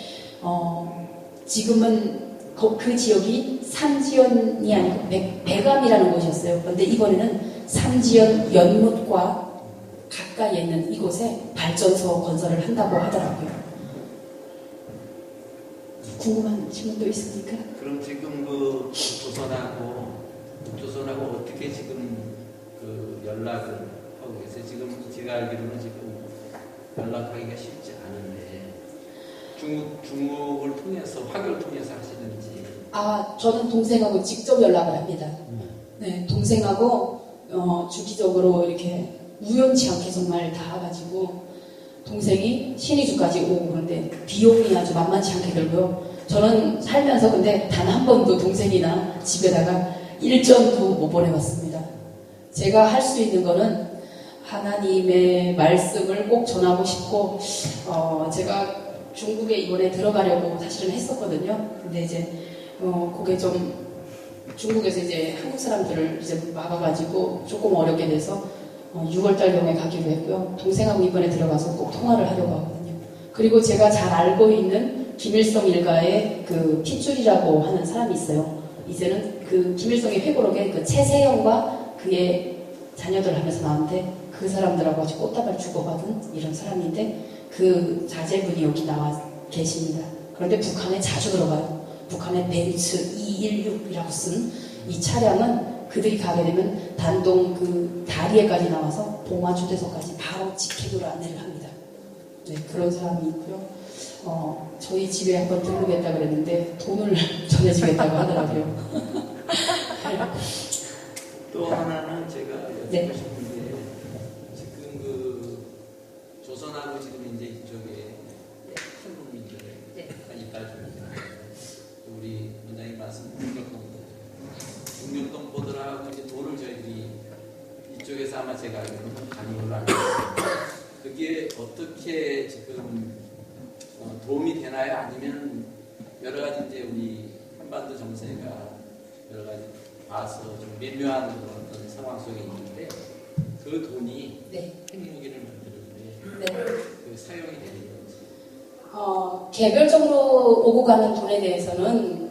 지금은 그 지역이 삼지연이 아니고 백암이라는 곳이었어요. 그런데 이번에는 삼지연 연못과 가까이에 있는 이곳에 발전소 건설을 한다고 하더라고요. 궁금한 질문도 있습니까? 그럼 지금 그 조선하고 어떻게 지금 그 연락을 하고 계세요? 지금 제가 알기로는 지금 연락하기가 쉽지 않은데 중국을 통해서 화교를 통해서 하시는지. 저는 동생하고 직접 연락을 합니다. 네, 동생하고 주기적으로 이렇게 우연치 않게 정말 닿아가지고 동생이 신의주까지 오고, 그런데 비용이 아주 만만치 않게 들고요. 저는 살면서 근데 단 한 번도 동생이나 집에다가 일전도 못 보내봤습니다. 제가 할 수 있는 거는 하나님의 말씀을 꼭 전하고 싶고, 제가 중국에 이번에 들어가려고 사실은 했었거든요. 근데 이제 그게 좀 중국에서 이제 한국 사람들을 이제 막아가지고 조금 어렵게 돼서 6월달경에 가기로 했고요. 동생하고 이번에 들어가서 꼭 통화를 하려고 하거든요. 그리고 제가 잘 알고 있는 김일성 일가의 그 핏줄이라고 하는 사람이 있어요. 이제는 그 김일성의 회고록에 그 최세영과 그의 자녀들 하면서 나왔는데 그 사람들하고 같이 꽃다발 주고받은 이런 사람인데 그 자제분이 여기 나와 계십니다. 그런데 북한에 자주 들어가요. 북한의 벤츠 216이라고 쓴 이 차량은 그들이 가게 되면 단동 그 다리에까지 나와서 봉화주대소까지 바로 직행으로 안내를 합니다. 네, 그런 사람이 있고요. 저희 집에 한번 들르겠다 그랬는데 돈을 전해주겠다고 하더라고요. 또 하나는 제가 네. 여쭙고 싶은 게 지금 그 조선하고 지금 이제 이쪽에 큰 국민들이 따집니다. 우리 원장님 말씀 중력동 보더라고 이제 돈을 저희들이 이쪽에서 아마 제가 알기로는 간이로 알고 있습니다. 그게 어떻게 지금 도움이 되나요? 아니면 여러 가지 이제 우리 한반도 정세가 여러 가지 봐서 좀 미묘한 그런 어떤 상황 속에 있는데 그 돈이 네. 핵무기를 만드는데 네. 그 사용이 되는 건지. 개별적으로 오고 가는 돈에 대해서는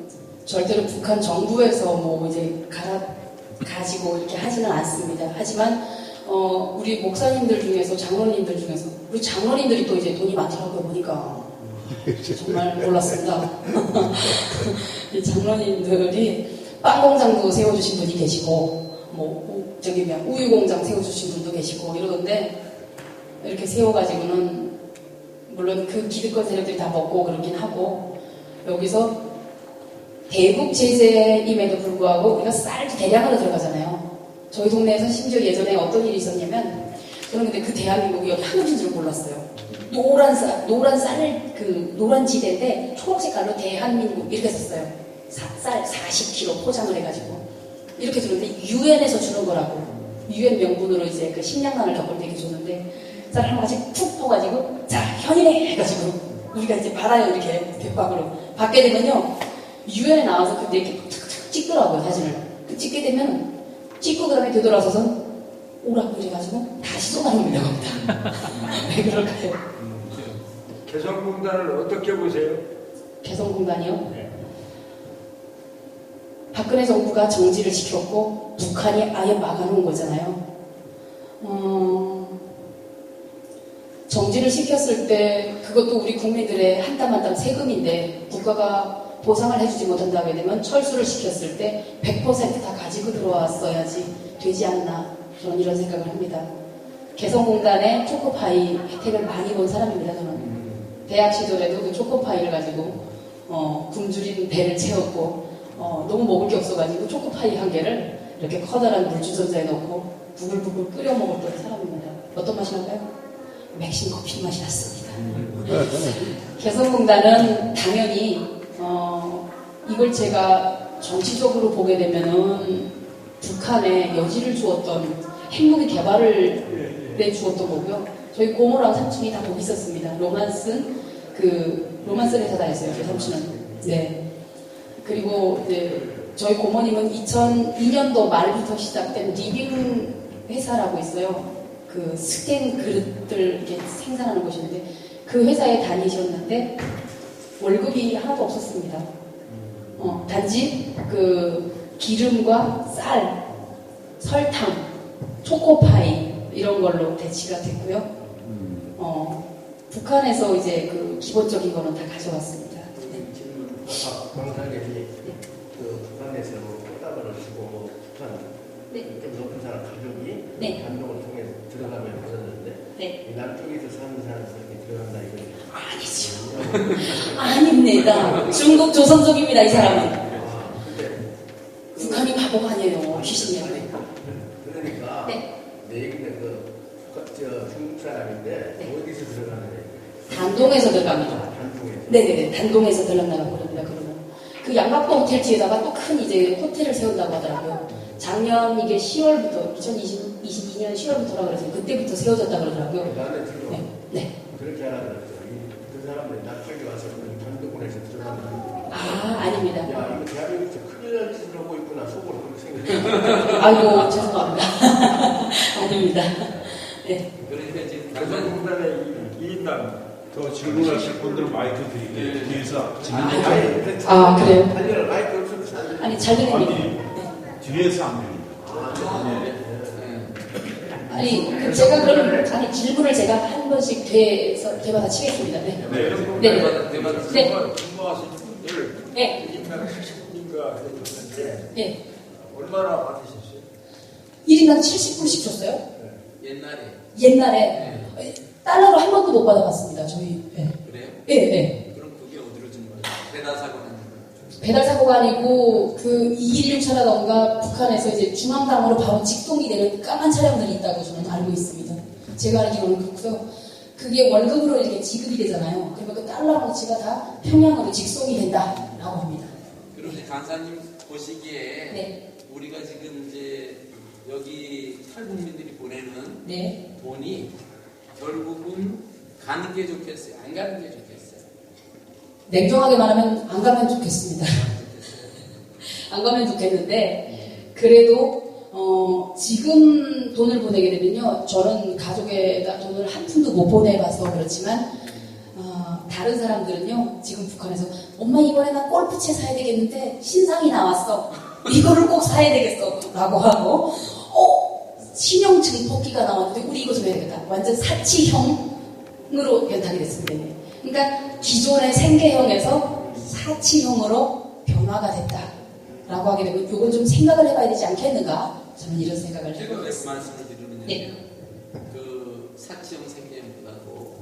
절대로 북한 정부에서 뭐 이제 가지고 이렇게 하지는 않습니다. 하지만 우리 목사님들 중에서 장로님들 중에서 우리 장로님들이 또 이제 돈이 많더라고요 보니까 정말 몰랐습니다. 이 장로님들이 빵 공장도 세워주신 분이 계시고 뭐 저기 우유 공장 세워주신 분도 계시고 이러던데 이렇게 세워가지고는 물론 그 기득권 세력들이 다 먹고 그러긴 하고 여기서 대북 제재임에도 불구하고 우리가 쌀도 대량으로 들어가잖아요. 저희 동네에서 심지어 예전에 어떤 일이 있었냐면 저는 근데 그 대한민국이 여기 한국인 줄 몰랐어요. 노란 쌀을 노란 지대인데 초록 색깔로 대한민국 이렇게 썼어요. 쌀 40kg 포장을 해가지고 이렇게 주는데 유엔에서 주는 거라고 유엔 명분으로 이제 그 식량난을 겪을 때 이렇게 줬는데 쌀 한 가지 푹 퍼가지고 자 현인해 해가지고 우리가 이제 받아요 이렇게 대박으로 받게 되면요 유엔에 나와서 그때 이렇게 툭툭 찍더라고요 사진을 찍게 되면 찍고 그다음에 되돌아서서 오라고 이래가지고 다시 쏟아내려고 합니다. 왜 그럴까요? 개성공단을 어떻게 보세요? 개성공단이요? 네. 박근혜 정부가 정지를 시켰고 북한이 아예 막아놓은 거잖아요. 정지를 시켰을 때 그것도 우리 국민들의 한 땀 한 땀 세금인데 국가가 보상을 해주지 못한다고 되면 철수를 시켰을 때 100%다 가지고 들어왔어야지 되지 않나 저는 이런 생각을 합니다. 개성공단의 초코파이 혜택을 많이 본 사람입니다. 저는 대학 시절에도 그 초코파이를 가지고 굶주린 배를 채웠고 너무 먹을 게 없어가지고 초코파이 한 개를 이렇게 커다란 물주전자에 넣고 부글부글 끓여 먹었던 사람입니다. 어떤 맛이 날까요? 맥심 커피 맛이 났습니다. 개성공단은 당연히 이걸 제가 정치적으로 보게 되면은 북한에 여지를 주었던 핵무기 개발을 내주었던 거고요. 저희 고모랑 삼촌이 다 거기 있었습니다. 로만슨 회사다였어요. 저희 삼촌은. 네. 그리고 이제 저희 고모님은 2002년도 말부터 시작된 리빙 회사라고 있어요. 그 스텐 그릇들 이렇게 생산하는 곳인데 그 회사에 다니셨는데 월급이 하나도 없었습니다. 단지 그 기름과 쌀, 설탕, 초코파이 이런 걸로 대치가 됐고요. 북한에서 이제 그 기본적인 거는 다 가져왔습니다. 광산이 그 북한에서 꽃다발을 주고 북한 네. 좀 높은 사람 가족이 네. 단독을 통해 들어가면 그러는데 네. 이 남쪽에서 사는 사람이 그렇게 들어간다 아니죠. 이거죠. 아닙니다. 중국 조선족입니다. 이 사람은. 근데 북한이 바보가 아니에요. 귀신이에요. 그러니까 네. 내 얘기는 중국 사람인데 네. 어디서 들어가는 거예요? 단동에서 들어갑니다. 단중에서. 네네네. 단동에서 들어간다고 그럽니다. 그러면. 그 양각도 호텔 뒤에다가 또 큰 이제 호텔을 세운다고 하더라고요. 작년 이게 10월부터, 2022년 10월부터라 그래서 그때부터 세워졌다 그러더라고요. 나는 지금 네. 네. 그렇게 알아들었죠. 그 사람들이 남쪽에 와서 단독군에서 들어가는 거예요. 아, 아닙니다. 야, 이거 대한민국에서 큰일 날 짓을 하고 있구나. 속으로 그렇게 생겼어요. 아이고, 죄송합니다. 아닙니다. 네. 그러니까 지금 강사님단의 1인당 더 질문하실 분들은 마이크 드릴게요. 네. 뒤에서 아, 그래요? 달려라 마이크 없어서 안 아니, 잘 들립니다. 아니, 네. 뒤에서 안 들립니다. 아니, 제가 그럼, 아니, 질문을 제가 한 번씩 대마다 치겠습니다. 네. 네. 네. 대만 네. 근무하신 분들 네. 1인당 70분인가 그랬는데 네. 얼마나 받으셨어요? 1인당 70불씩 줬어요? 옛날에 옛날에. 달러로 한 번도 못 받아봤습니다, 저희. 네. 그래요? 네, 네. 그럼 그게 어디로 준 거예요? 배달 사고 난 거예요? 배달 사고가 아니고, 그 216차라던가 북한에서 이제 중앙당으로 바로 직송이 되는 까만 차량들이 있다고 저는 알고 있습니다. 제가 알기로는 그렇고요. 그게 월급으로 이렇게 지급이 되잖아요. 그러면 그 달러 뭉치가 다 평양으로 직송이 된다라고 합니다. 그런데 간사님 보시기에 네. 우리가 지금 이제 여기 탈북민들이 보내는 네. 돈이 결국은 가는 게 좋겠어요? 안 가는 게 좋겠어요? 냉정하게 말하면 안 가면 좋겠습니다. 안 가면 좋겠는데, 그래도, 지금 돈을 보내게 되면요, 저는 가족에다 돈을 한 푼도 못 보내봐서 그렇지만, 다른 사람들은요, 지금 북한에서, 엄마 이번에 나 골프채 사야 되겠는데, 신상이 나왔어. 이거를 꼭 사야 되겠어. 라고 하고, 신형 증폭기가 나왔는데, 우리 이거 좀 해야 되겠다. 완전 사치형으로 변탁이 됐습니다. 그러니까 기존의 생계형에서 사치형으로 변화가 됐다라고 하게 되면 이건 좀 생각을 해봐야 되지 않겠는가? 저는 이런 생각을 제가 해보고 왜 있습니다. 말씀을 드리느냐면 네. 그 사치형 생계보다도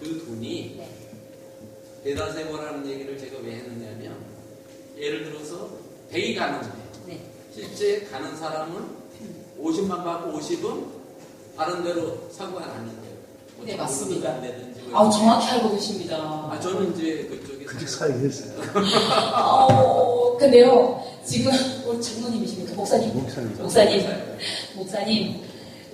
그 돈이 네. 배달세보라는 얘기를 제가 왜 했느냐면 예를 들어서 100이 가는데 네. 실제 가는 사람은 50만 받고 50은 다른 데로 사고가 났는데 네, 맞습니다. 된다든지 정확히 알고 계십니다. 저는 이제 그쪽에 그렇게 사이겠어요. 근데요, 지금, 우리 장로님이십니까? 목사님? 목사님. 목사님,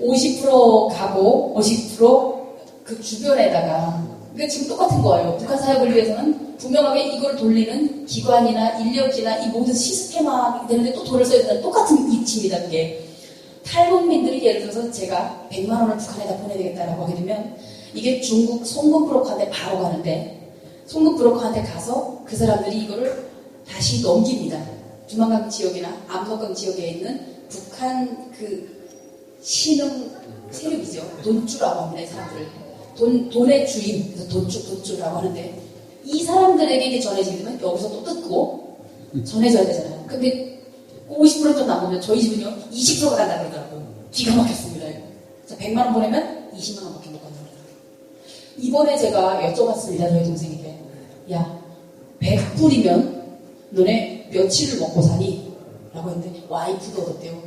50% 가고, 50% 그 주변에다가, 그러니까 지금 똑같은 거예요. 북한 사역을 위해서는 분명하게 이걸 돌리는 기관이나 인력이나 이 모든 시스템화가 되는데 또 돈을 써야 된다는 똑같은 이치입니다, 그게. 탈북민들이 예를 들어서 제가 100만 원을 북한에다 보내야 되겠다라고 하게 되면 이게 중국 송금 브로커한테 바로 가는데 송금 브로커한테 가서 그 사람들이 이거를 다시 넘깁니다. 두만강 지역이나 압록강 지역에 있는 북한 그 신흥 세력이죠. 돈주라고 합니다. 이 사람들을. 돈의 주인, 그래서 돈주라고 하는데 이 사람들에게 이게 전해지게 되면 여기서 또 뜯고 전해져야 되잖아요. 근데 50%좀 남으면 저희 집은요 20%가 간다 그러더라고요. 기가 막혔습니다. 이거. 100만 원 보내면 20만 원밖에 못 간다 그러더라고요. 이번에 제가 여쭤봤습니다. 저희 동생에게. 야, 100불이면 너네 며칠을 먹고 사니? 라고 했는데 와이프도 어때요?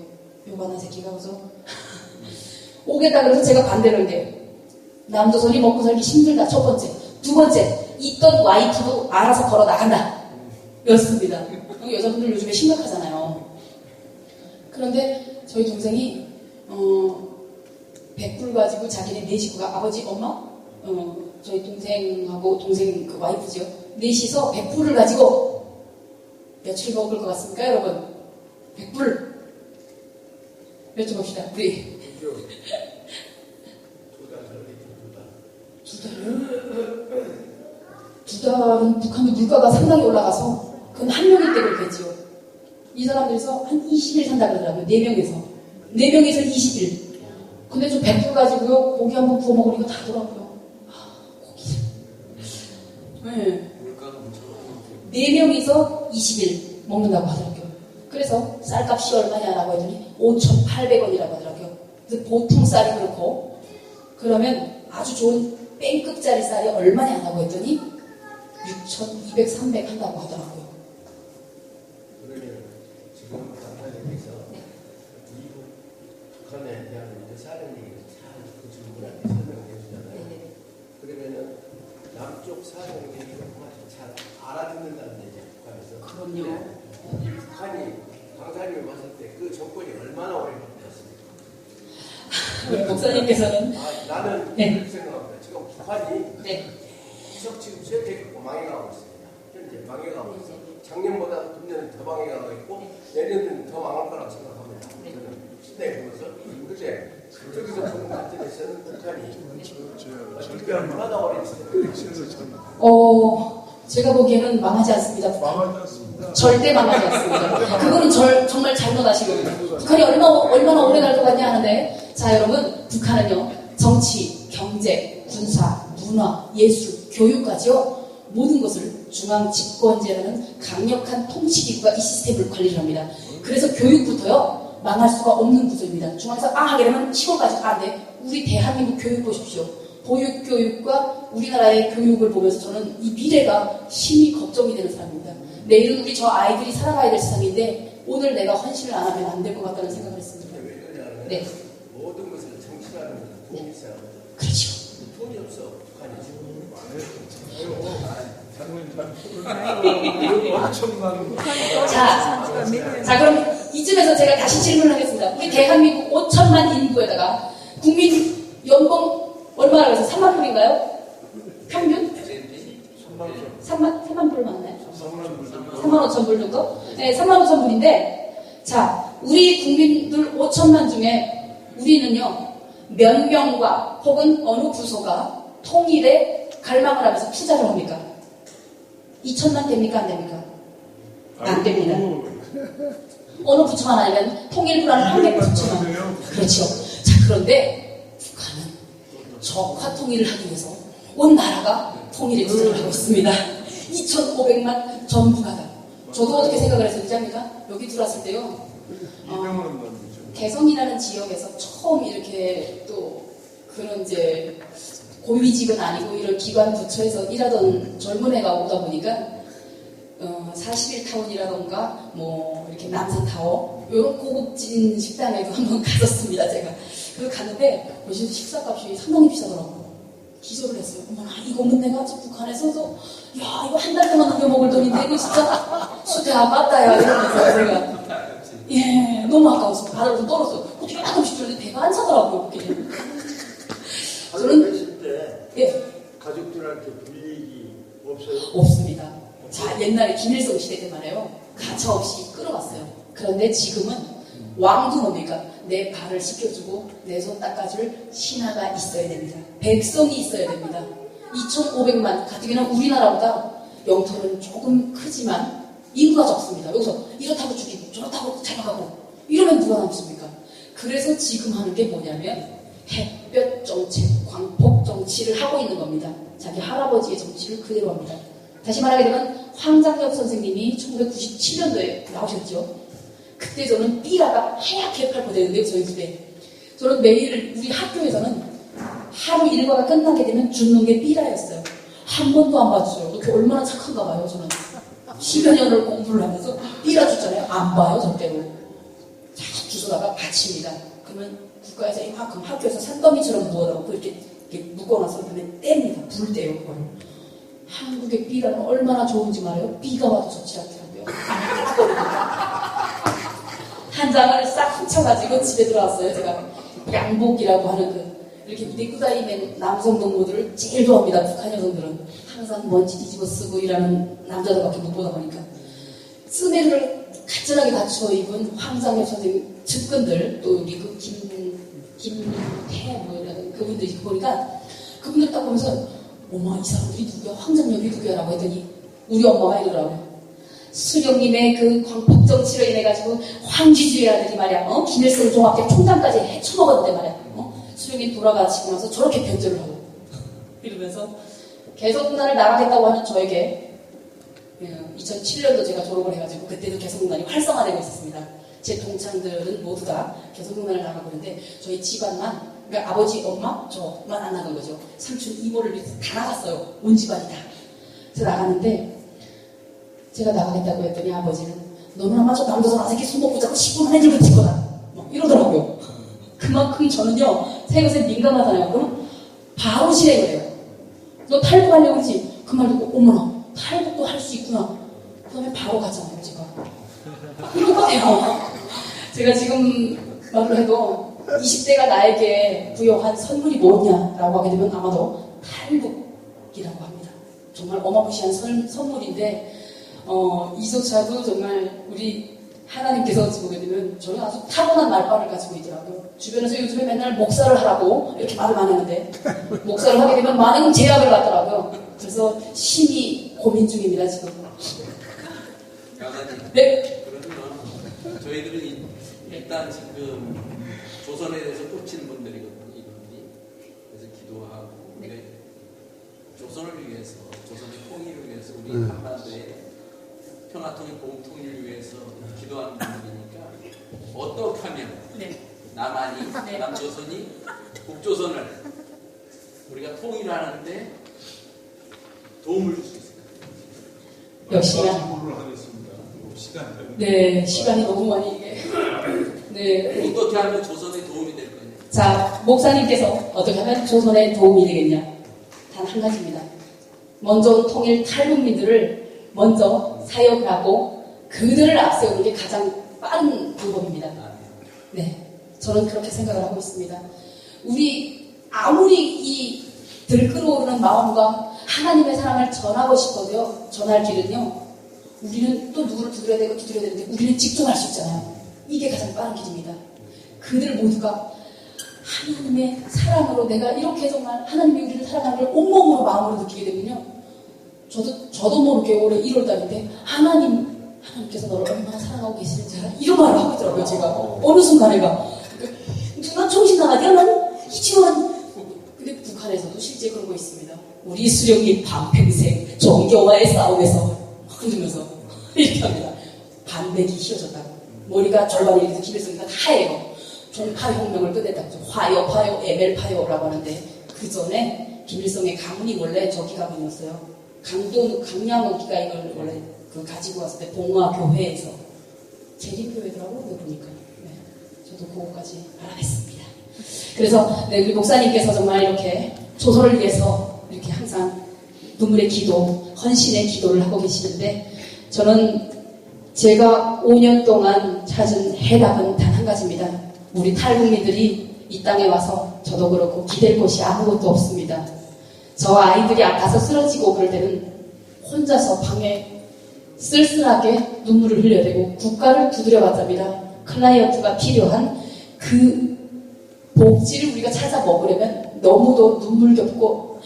요만한 새끼가 와서 오겠다 그래서 제가 반대로 했는데 남조선이 먹고 살기 힘들다. 첫 번째. 두 번째, 있던 와이프도 알아서 걸어 나간다. 였습니다. 여자분들 요즘에 심각하잖아요. 그런데 저희 동생이 100불 가지고 자기네 네 식구가 아버지, 엄마, 저희 동생하고 동생 그 와이프죠. 넷이서 100불을 가지고 며칠 먹을 것 같습니까, 여러분? 100불 여쭤봅시다. 우리 두 달요? 두 달은 북한의 물가가 상당히 올라가서 그건 한 명일 때 그렇겠지요. 이 사람들에서 한 20일 산다 그러더라고요. 4명에서. 4명에서 20일. 근데 좀 100불 가지고요. 고기 한번 구워 먹으니까 다더라고요. 고기. 네. 물가가 엄청 4명이서 20일 먹는다고 하더라고요. 그래서 쌀값이 얼마냐라고 했더니 5,800원이라고 하더라고요. 그래서 보통 쌀이 그렇고 그러면 아주 좋은 뺑급짜리 쌀이 얼마냐라고 했더니 6,200, 300 한다고 하더라고요. 그러면 지금 강사님께서 미국 북한에 대한 사는 얘기를 잘그 질문한테 설명해 주잖아요. 네네. 그러면은 남쪽 사는 얘기를 잘 알아듣는다는 얘기죠, 북한에서. 그럼요. 이 북한이 강사님이 봤을 때 그 정권이 얼마나 오래 버텼습니까? 목사님께서는 나는 네. 그렇게 생각합니다. 지금 북한이 네. 계속 지금 실패하고 망해가고 있습니다. 현재 망해가고 있어요. 작년보다 금년은 더 망해가고 있고 내년은 더 망할 거라고 생각합니다. 저는. 네, 그제 저기서 좋은 관점에서는 북한이 특별한 문화다 그랬어요. 제가 보기에는 망하지 않습니다. 망하지 않습니다. 절대 망하지 않습니다. 그거는 정말 잘못하시거든요. 북한이 얼마나 오래 갈 것 같냐 하는데, 자, 여러분, 북한은요, 정치, 경제, 군사, 문화, 예술, 교육까지요, 모든 것을 중앙 집권제라는 강력한 통치기구가 이 시스템을 관리를 합니다. 그래서 교육부터요, 망할 수가 없는 구조입니다. 중앙에서 하게 되면 시골까지 네. 우리 대한민국 교육 보십시오. 보육교육과 우리나라의 교육을 보면서 저는 이 미래가 심히 걱정이 되는 사람입니다. 내일은 우리 저 아이들이 살아가야 될 세상인데 오늘 내가 헌신을 안 하면 안 될 것 같다는 생각을 했습니다. 왜냐하면 네. 모든 것을 정치라는 것은 돈이 있어야 합니다. 그렇죠. 돈이 없어, 북한이 지금. 엄청난 자, 그럼 이쯤에서 제가 다시 질문을 하겠습니다. 우리 대한민국 5천만 인구에다가 국민 연봉 얼마나 그래서 3만 불인가요? 평균? 3만 불 맞나요? 3만 5천 불 정도? 네, 3만 5천 불인데, 자, 우리 국민들 5천만 중에 우리는요, 몇 명과 혹은 어느 부서가 통일에 갈망을 하면서 투자를 합니까? 2천만 됩니까? 안 됩니까? 안 됩니다. 어느 부처만 아니면 통일부라는 한개 부처만. 그렇죠. 자, 그런데 북한은 적화 통일을 하기 위해서 온 나라가 통일에 투자를 하고 있습니다. 2,500만 전부가 다. 저도 어떻게 생각을 했었는지 압니까? 여기 들어왔을 때요. 개성이라는 지역에서 처음 이렇게 또 그런 이제 고위직은 아니고 이런 기관 부처에서 일하던 젊은 애가 오다 보니까 41타운이라던가 뭐 이렇게 남산타워 이런 고급진 식당에도 한번 갔었습니다. 제가 그리고 갔는데 요즘 식사값이 상당히 비싸더라고요. 기절을 했어요. 어머나 이거는 내가 아직 북한에서도 야 이거 한 달 동안 넘겨 먹을 돈인데 이거 진짜 수대 아깝다야 이러면서 제가 예 너무 아까워서 바다로 좀 떨었어요. 어떻게 조금씩 줬는데 배가 안 차더라고요. 그게. 저는 계실 때 예. 가족들한테 불이익이 없어요? 없습니다. 자, 옛날에 김일성 시대 때 말이에요. 가차없이 끌어왔어요. 그런데 지금은 왕도 뭡니까? 내 발을 씻겨주고 내 손 닦아줄 신하가 있어야 됩니다. 백성이 있어야 됩니다. 2,500만, 가뜩이나 우리나라보다 영토는 조금 크지만 인구가 적습니다. 여기서 이렇다고 죽이고 저렇다고 잡아가고 이러면 누가 남습니까? 그래서 지금 하는 게 뭐냐면 햇볕 정책, 광폭 정치를 하고 있는 겁니다. 자기 할아버지의 정치를 그대로 합니다. 다시 말하게 되면 황장엽 선생님이 1997년도에 나오셨죠. 그때 저는 삐라가 하얗게 팔포되는데요, 저희 집에. 저는 매일 우리 학교에서는 하루 일과가 끝나게 되면 주는 게 삐라였어요. 한 번도 안 봐주세요. 그렇게 얼마나 착한가 봐요, 저는. 10여 년을 공부를 하면서 삐라 주잖아요. 안 봐요, 절대로. 자, 주소다가 바칩니다. 그러면 국가에서 이만큼 학교에서 산더미처럼 부어놓고 이렇게 묶어놔서 그다음에 뗍니다. 불 떼요, 그걸. 한국의 삐라는 얼마나 좋은지 말해요. 삐가 와도 좋지 않더라고요. 한 장을 싹 훔쳐가지고 집에 들어왔어요. 제가 양복이라고 하는 이렇게 입고 다니는 남성 동무들을 제일 좋아합니다. 북한 여성들은 항상 먼지 뒤집어 쓰고 일하는 남자들밖에 못 보다 보니까 스메르를 간절하게 갖춰 입은 황장엽 선생님 측근들 또 우리 그 김태 뭐 이런 그분들 보니까 그분들 딱 보면서 어머 이 사람들이 누구야? 황장엽이 누구야? 라고 했더니 우리 엄마가 이러더라고요. 수령님의 그 광폭 정치로 인해가지고 황지주의 아들이 말이야, 김일성 종합대 총장까지 헤쳐먹었는데 말이야, 수령님 돌아가시고 나서 저렇게 변절을 하고 이러면서 개성공단을 나가겠다고 하는 저에게 2007년도 제가 졸업을 해가지고 그때도 개성공단이 활성화되고 있었습니다. 제 동창들은 모두 다 개성공단을 나가고 있는데 저희 집안만, 그러니까 아버지, 엄마, 저만 안 나간 거죠. 삼촌, 이모를 다 나갔어요. 온 집안이 다. 그래서 나갔는데 제가 나가겠다고 했더니 아버지는 너는 아마 저 남자선 아새끼 손목 붙잡고 10분 안에 들고 칠 거다. 이러더라고요. 그만큼 저는요, 새것에 민감하잖아요. 그럼 바로 실행을 해요. 너 탈북하려고 그러지? 그 말 듣고, 어머나, 탈북도 할 수 있구나. 그 다음에 바로 가잖아요, 제가. 똑같아요. 제가 지금 말로 해도 20대가 나에게 부여한 선물이 뭐냐라고 하게 되면 아마도 탈북이라고 합니다. 정말 어마무시한 선물인데, 이조차도 정말 우리 하나님께서 보게 되면 저는 아주 타고난 말빨을 가지고 있더라고요. 주변에서 요즘에 맨날 목사를 하라고 이렇게 말을 많이 하는데 목사를 하게 되면 많은 제약을 받더라고요. 그래서 심히 고민 중입니다 지금. 강사님. 네. 그러면 저희들은 일단 지금 조선에 대해서 꽂히는 분들이거든요. 이분들이. 그래서 기도하고 근데 조선을 위해서 조선의 통일을 위해서 우리 한반도의 평화통일 공통일을 위해서 기도하는 분들이니까 어떻게 하면 네. 남한이 네. 남조선이 북조선을 우리가 통일하는데 도움을 줄 수 있을까요? 역시나. 질문을 하겠습니다. 시간 때문에. 네, 시간이 너무 많이 이게. 네. 어떻게 하면 조선에 도움이 될 거냐? 자, 목사님께서 어떻게 하면 조선에 도움이 되겠냐? 단 한 가지입니다. 먼저 통일 탈북민들을 먼저 사역을 하고 그들을 앞세우는 게 가장 빠른 방법입니다. 네, 저는 그렇게 생각을 하고 있습니다. 우리 아무리 이 들끓어오르는 마음과 하나님의 사랑을 전하고 싶어도요, 전할 길은요, 우리는 또 누구를 두드려야 되고 두드려야 되는데 우리는 직접 할 수 있잖아요. 이게 가장 빠른 길입니다. 그들 모두가 하나님의 사랑으로 내가 이렇게 정말 하나님이 우리를 사랑하는 걸 온몸으로 마음으로 느끼게 되면요, 저도 모르게 올해 1월달인데 하나님께서 너를 얼마나 사랑하고 계시는지 알아? 이런 말을 하고 있더라고요. 제가 어느 순간에가 누가 정신 나가냐면 이지만 근데 북한에서도 실제 그런 거 있습니다. 우리 수령이 밤평생 정교와의 싸움에서 흔들면서 이렇게 합니다. 반백이 휘어졌다고. 머리가 절반이 이렇게 김일성이가 하얘요. 종파혁명을 끝냈다고. 화요, ML파요라고 하는데 그 전에 김일성의 가문이 원래 저기 가문이었어요. 강양옥기가 이걸 원래 가지고 왔을 때 봉화교회에서 재림교회더라고요. 보니까. 네. 저도 그거까지 알아냈습니다. 그래서 네, 우리 목사님께서 정말 이렇게 조선을 위해서 이렇게 항상 눈물의 기도, 헌신의 기도를 하고 계시는데 저는 제가 5년 동안 찾은 해답은 단 한 가지입니다. 우리 탈북민들이 이 땅에 와서 저도 그렇고 기댈 곳이 아무것도 없습니다. 저 아이들이 아파서 쓰러지고 그럴 때는 혼자서 방에 쓸쓸하게 눈물을 흘려야 되고 국가를 두드려봤답니다. 클라이언트가 필요한 그 복지를 우리가 찾아 먹으려면 너무도 눈물겹고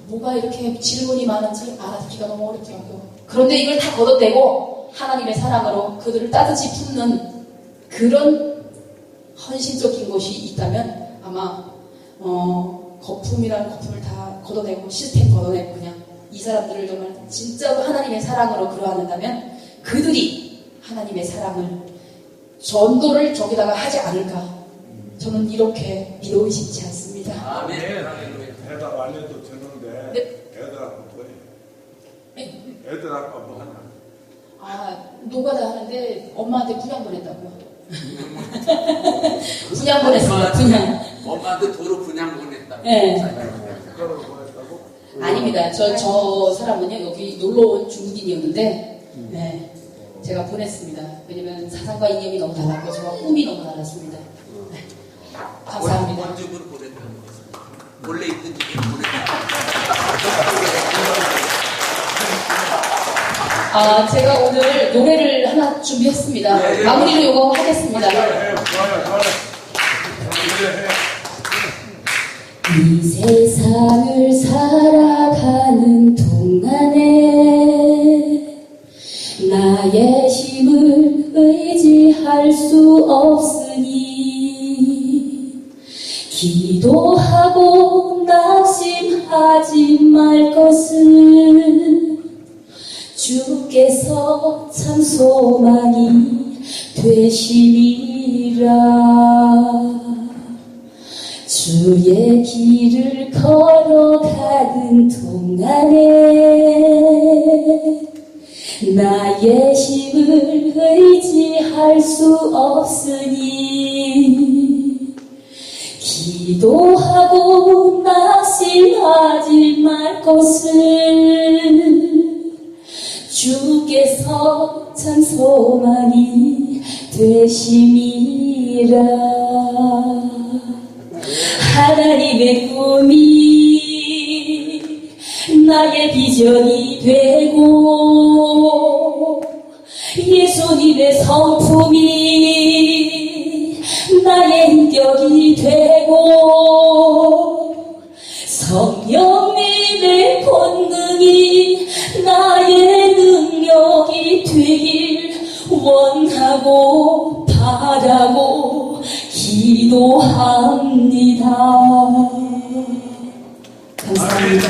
뭐가 이렇게 질문이 많은지 알아듣기가 너무 어렵더라고요. 그런데 이걸 다 걷어내고 하나님의 사랑으로 그들을 따뜻이 품는 그런 헌신적인 것이 있다면 아마 거품이라는 거품을 다 걷어내고 시스템 걷어내고 그냥 이 사람들을 정말 진짜로 하나님의 사랑으로 그러한다면 그들이 하나님의 사랑을 전도를 저기다가 하지 않을까 저는 이렇게 믿어 의심치 않습니다. 아멘. 대답 안 해도 되는데 네. 애들 아빠 뭐해? 네. 애들 아빠 뭐 하나? 아, 노가다 하는데 엄마한테 분양 보냈다고요. 분양 보냈어요. 분양. 엄마한테 도로 분양 보냈다. 네. 그거를 보냈다고? 아닙니다. 저 사람은요, 여기 놀러온 중국인이었는데, 네, 제가 보냈습니다. 왜냐면 사상과 이념이 너무 달랐고, 저와 꿈이 너무 달랐습니다. 네. 감사합니다. 원집으로 보냈다는 거죠. 원래 있던 집으로 보냈다. 아, 제가 오늘 노래를 하나 준비했습니다. 마무리로 이거 하겠습니다. 좋아요. 이 세상을 살아가는 동안에 나의 힘을 의지할 수 없으니 기도하고 낙심하지 말 것을 주께서 참 소망이 되시리라. 주의 길을 걸어가는 동안에 나의 힘을 의지할 수 없으니 기도하고 낙심하지 말 것을 주께서 참 소망이 되심이라. 하나님의 꿈이 나의 비전이 되고 예수님의 주님의 성품이 나의 인격이 되고 성령님의 권능이 나의 능력이 되길 원하고 바라고 기도합니다. 감사합니다.